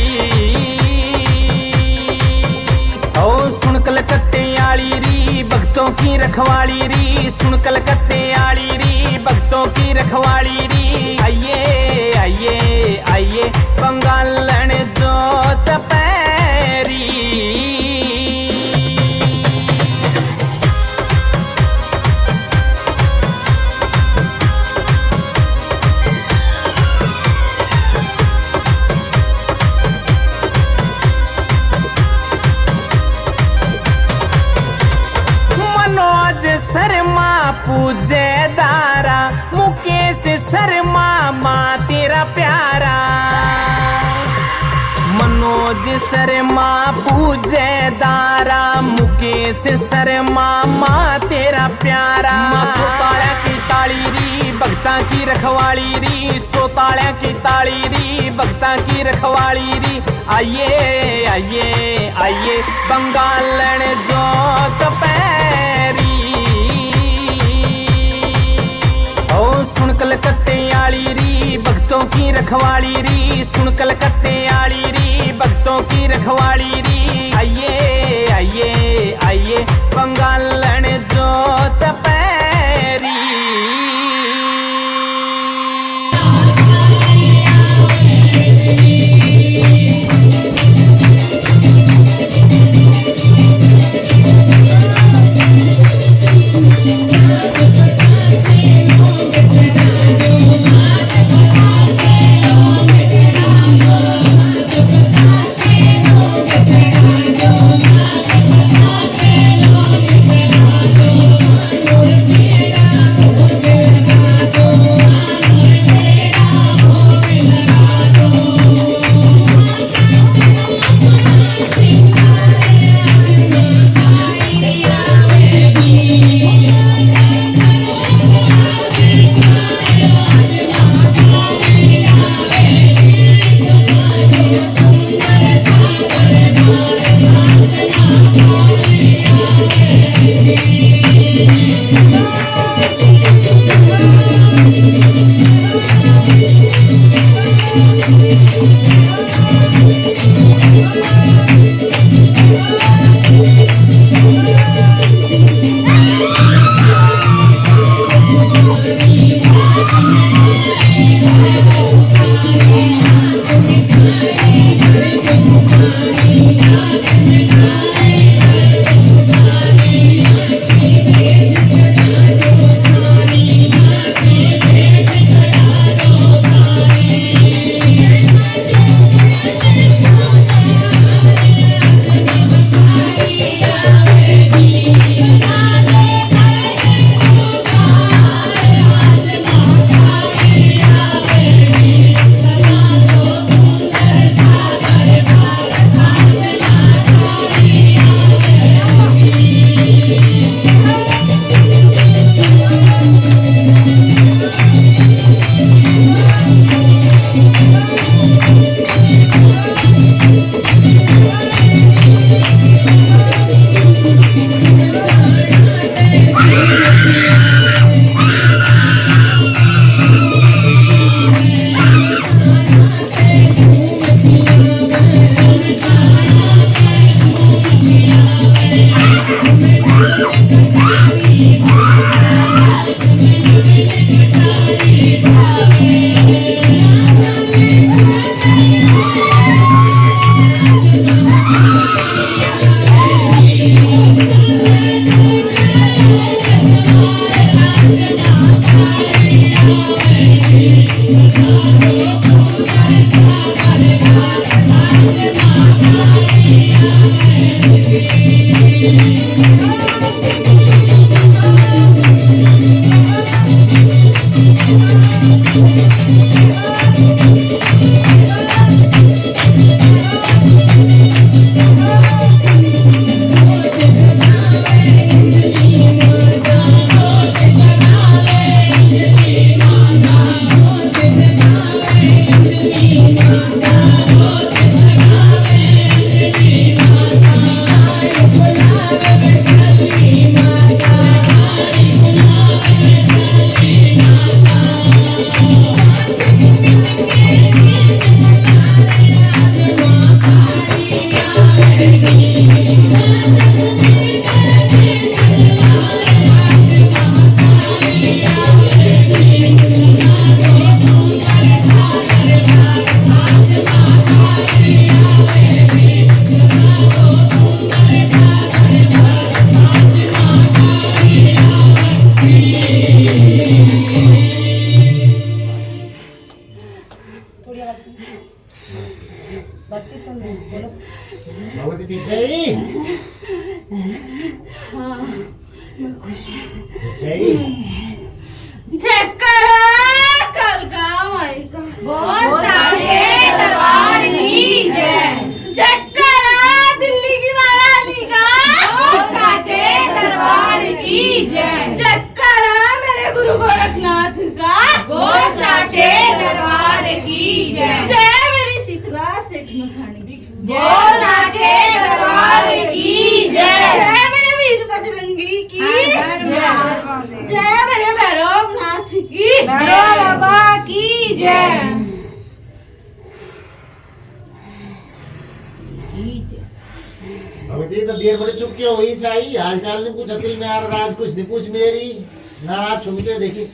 ओ सुन कलकत्ते आली री भक्तों की रखवाली री सुन कलकत्ते आली री भक्तों की रखवाली री आइए आइए आइए बंगालन जोत पैरी शर्मा पूजे दारा मुकेश शर्मा माँ तेरा प्यारा मनोज शर्मा पूजे दारा मुकेश शर्मा माँ तेरा प्यारा सोताड़ा की ताली री भक्ता की रखवाली री सोताड़ा की ताली री भक्ता की रखवाली री आइए आइए आइए बंगालन जोत पैरी ओ सुन कलकत्ते आली री भक्तों की रखवाली री सुन कलकत्ते आली री भक्तों की रखवाली री आइए आइए आइए बंगालन जोत पैरी भगवती ठीक है? हाँ मैं खुश हूँ। सही। चक्कर कल का माई का बहुत सारे दरबार की जय। चक्कर दिल्ली की महारानी का बहुत सारे दरबार की जय। चक्कर मेरे गुरु गोरखनाथ का बहुत सारे दरबार की जय। जय मेरी शीतला सेठ मसानी बहुत सारे दरबार की जय। जय मेरे वीर बजरंगी की जय मेरे भैरव नाथ की भैरव बाबा की जय। भगवती तो देर बड़े चुप क्यों हुई? चाहिए हाल चाल नहीं पूछा, दिल में आ रहा राज कुछ नहीं पूछ मेरी, नाराज छुप के देखी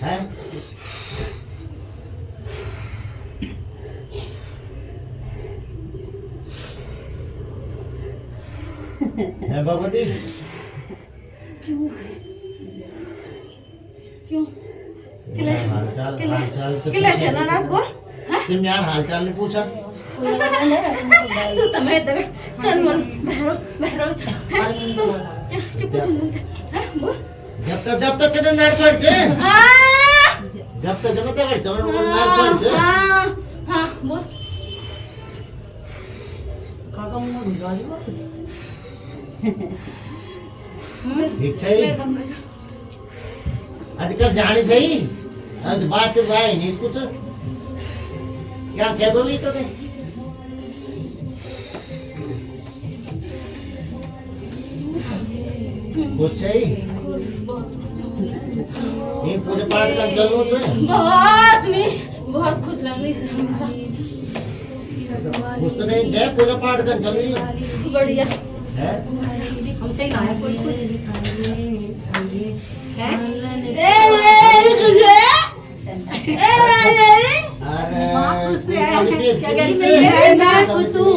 है। है भगवती क्यों हालचाल तो किले से नाराज बोल तुम यार हालचाल नहीं पूछा। तू तमें दग सुन मन भैरव भैरव तू क्या क्या पूछ बोलते हैं बोल जब तक चले नार पड़ जे, जब तक जनता बैठ चलो नार पड़ जे। हां बोल काका मुंह भिजवा दी ठीक है। आजकल जाने चाहिए, आज बात से भाई नहीं कुछ क्या कह बोली तो कुछ सही ये पूरे पाठ का चलो छे बहुत खुश रहनी से हमेशा कुछ तो नहीं जय पूरे पाठ का चलो बढ़िया है हमसे ही ना है कुछ कुछ है। अरे माँ खुश है। क्या कह रही नीचे। है? मैं खुश हूँ।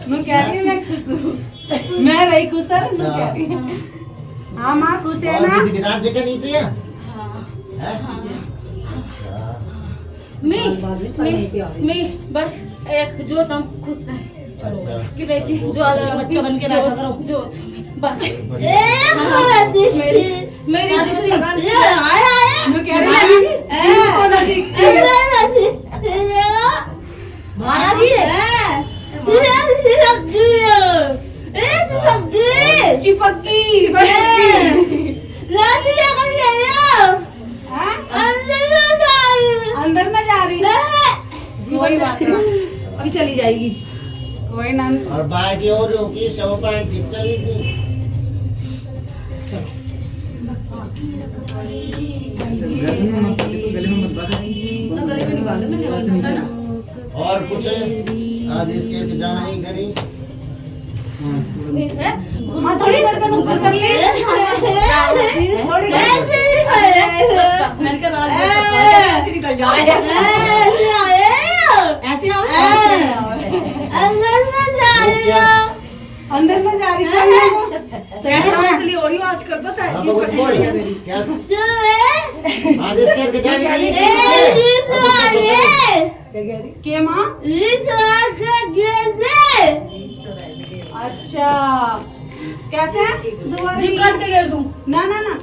मैं कह रही हूँ मैं खुश हूँ। मैं वही खुश है। मैं कह रही हूँ हाँ माँ खुश है और ना। किसी विधान से क्या नीचे है? है? मैं बस एक जो तुम खुश रहे अच्छा कि लेकिन जो बच्चा बन के रखा करो। जो बस बढ़िया। मेरी मेरी जो थकान मैं कह रही हूँ महाराज जी चिपकी अंदर में जा रही कोई बात नहीं अभी चली जाएगी कोई ना। और बाकी और होगी सब पार्ट ठीक चली थी। और कुछ आज इसके जाना ही घड़ी थोड़ी बर्तन ऊपर कर ले थोड़ी मैंने कहा ऐसे निकल जाए ऐसे आओ अंदर में जा रही है और आवाज कर पता है क्या आज इसके जाने के माँ अच्छा कैसे जिम काट के गिर दूं ना ना ना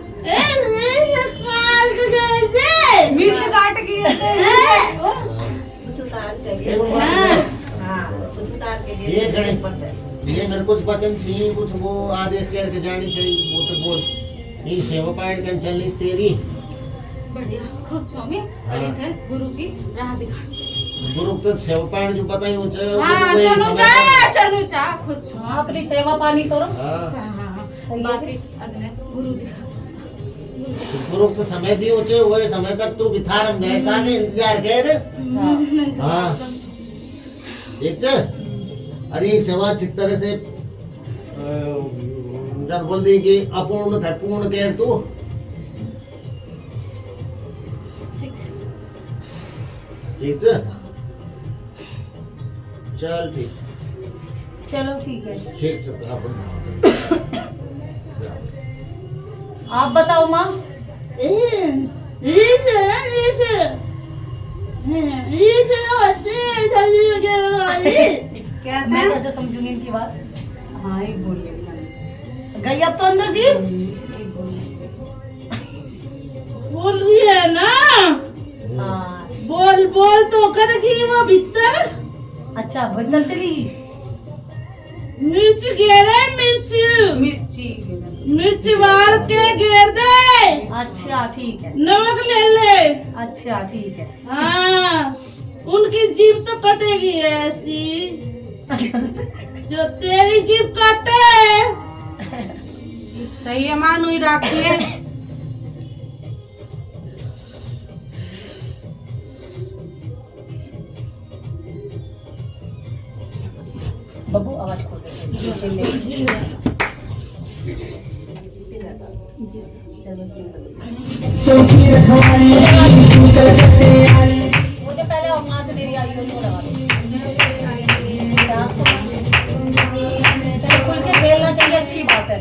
मिर्च काट के कुछ उतार के एक बार हाँ कुछ उतार के ये गण कुछ वचन छी कुछ वो आदेश करके जानी चाहिए वो तो बोल ये सेवा पाठ के चलनी तेरी बढ़िया खुश स्वामी अरे थे गुरु की राह दिखा गुरु तो सेवा पाठ जो बताई हो चाहे हाँ चलो चा खुश स्वामी अपनी सेवा पानी करो। हाँ हाँ बाकी अगले गुरु दिखा गुरु तो समय दी हो चाहे वही समय तक तू बिथारम गए काने इंतजार कर हाँ एक च अरे एक सेवा अच्छी तरह से जब बोल दी कि अपूर्ण था पूर्ण कर तू ठीक है चल ठीक चलो ठीक है। ठीक से आप बताओ माँ। कैसे मैं कैसे समझूंगी इनकी बात। हाँ ये बोलिए गई अब तो अंदर जी। बोल रही है ना हाँ बोल बोल तो करेगी वो भीतर अच्छा भीतर चली। मिर्च घेरे मिर्च मिर्ची मिर्च मार के घेर दे अच्छा ठीक है। नमक ले ले अच्छा ठीक है। हाँ उनकी जीभ तो कटेगी ऐसी जो तेरी जीभ काटे सही है मानू ही रखी है बब्बू आवाज खोल दे। मुझे पहले औकात मेरी आई हो तो लगा दो। चलो खुल के खेलना चाहिए अच्छी बात है।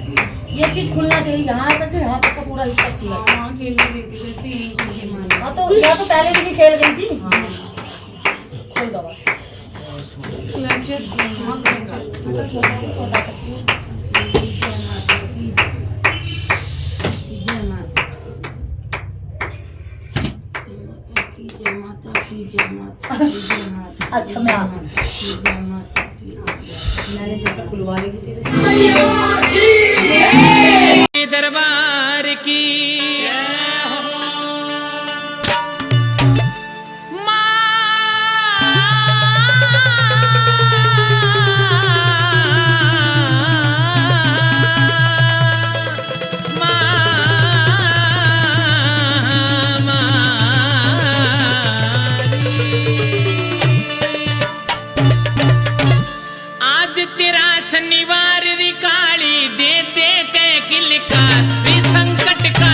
ये चीज खुलना चाहिए यहाँ तक यहाँ तक का पूरा हिस्सा किया। हाँ खेल रही थी वैसे ही मान हाँ तो यहाँ तो पहले भी खेल गई थी। खोल दो बस। अच्छा मैं आती हूँ। मैंने सोचा खुलवा लेगी तेरे दरबार की शनिवार री काली दे दे के किलकार संकट का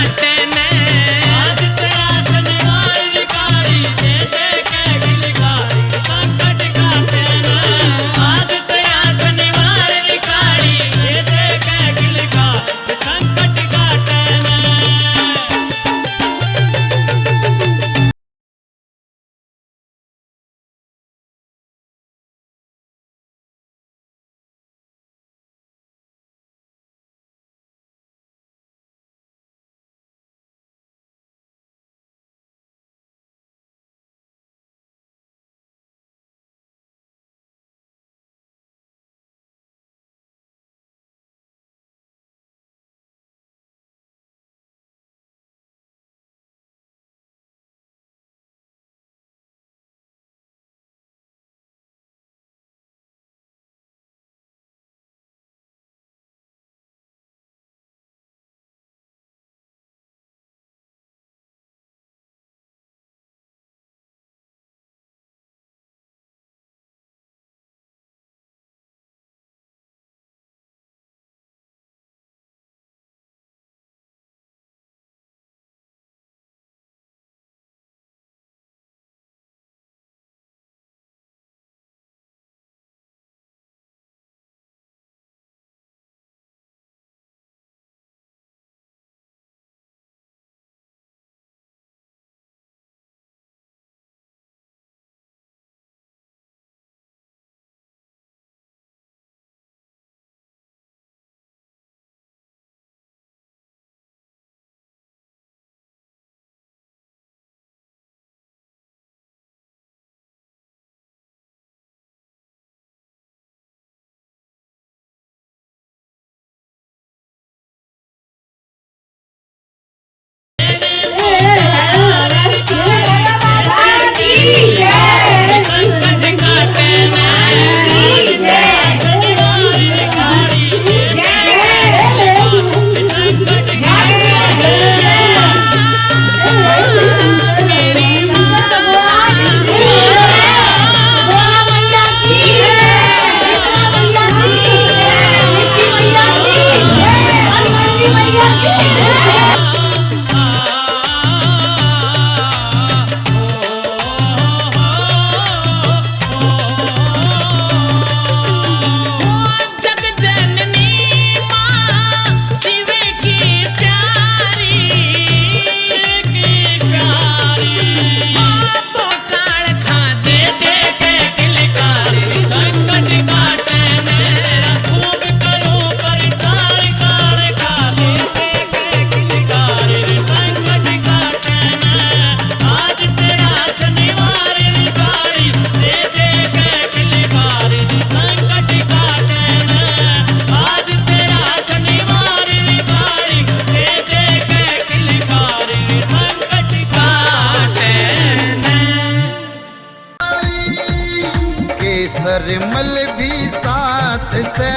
केसरमल भी साथ से,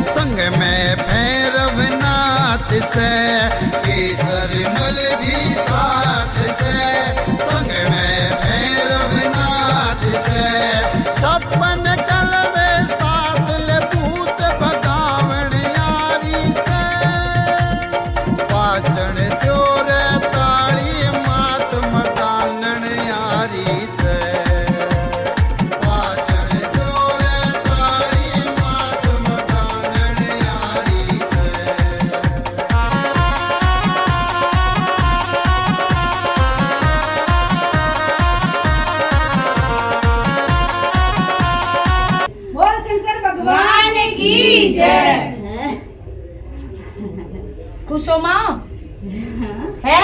संग में भैरवनाथ से। केसरमल भी साथ से, संग में भैरवनाथ से। छप्पन कलवे साथ ले भूत भगावण यारी से। पाचन जोर ताली मात मदानन यारी से। पाचन जोर ताली मात मदानन यारी से। बोल शंकर भगवान की जय। खुश हो माँ है?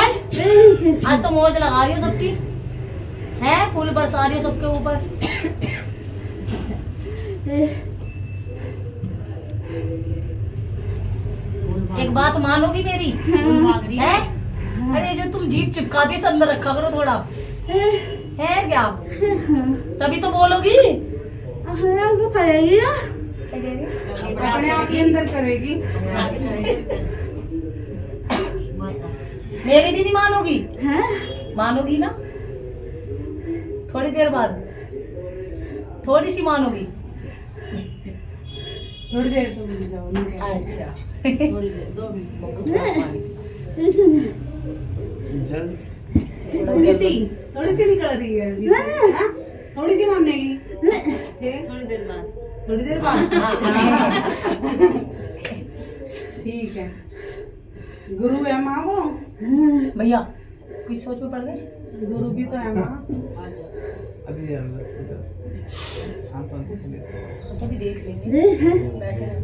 आज तो मौज लगा रही हो सबकी है, फूल बरसा रही हो सबके ऊपर। एक बात मानोगी मेरी है? अरे जो तुम जीप चिपकाती से अंदर रखा करो थोड़ा, है क्या? तभी तो बोलोगी। अपने आप ही अंदर करेगी। मेरी भी नहीं मानोगी? मानोगी ना? थोड़ी देर बाद थोड़ी सी मानोगी। थोड़ी देर तो मिल जाओ। अच्छा थोड़ी देर 2 मिनट। थोड़ी सी निकल रही है अभी। हाँ? थोड़ी सी मानेगी। थोड़ी देर बाद। थोड़ी देर बाद। ठीक है। गुरु है माँ वो। भैया किस सोच में पड़ गए? गुरु भी तो है माँ। तो भी देख लेंगे, बैठे रहो।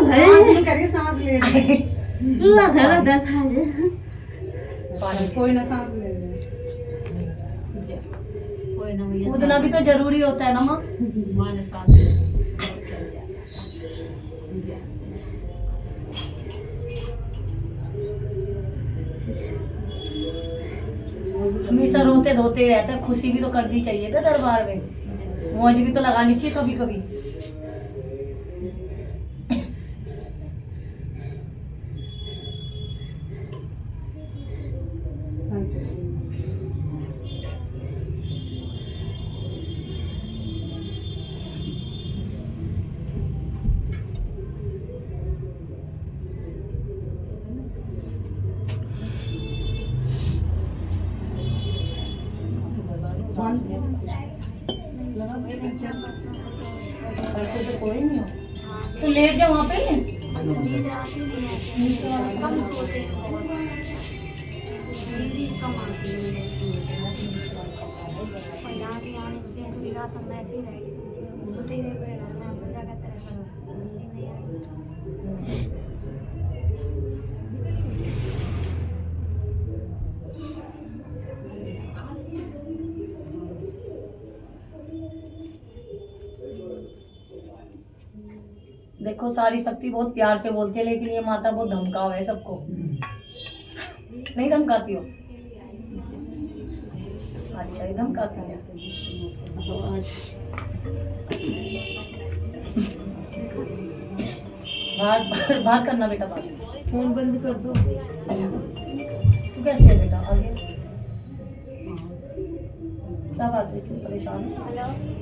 सांस में करिए, सांस ले रही। कोई ना सांस ले रही। कोई ना भैया कूदना भी तो जरूरी होता है ना माँ। माँ ने सांस ली। हमेशा रोते धोते रहता है, खुशी भी तो करनी चाहिए ना दरबार में, मौज भी तो लगानी चाहिए कभी कभी। परसों से सोए नहीं हो तो लेट जाओ वहाँ पे। नींद आती नहीं है, कम सोते हैं बहुत। नींद कम आती है। और यहाँ भी आने से पूरी रात हम ऐसे ही रहे, सोते ही रहे पूरे घर में। हम क्या कहते हैं, नींद नहीं आई। देखो सारी शक्ति बहुत प्यार से बोलती है, लेकिन ये माता बहुत धमकाव है सबको। नहीं धमकाती हो? अच्छा ये धमकाती है। बाहर बाहर करना बेटा, बाहर फोन बंद कर दो। तू कैसे है बेटा? आगे क्या बात है, क्यों परेशान है?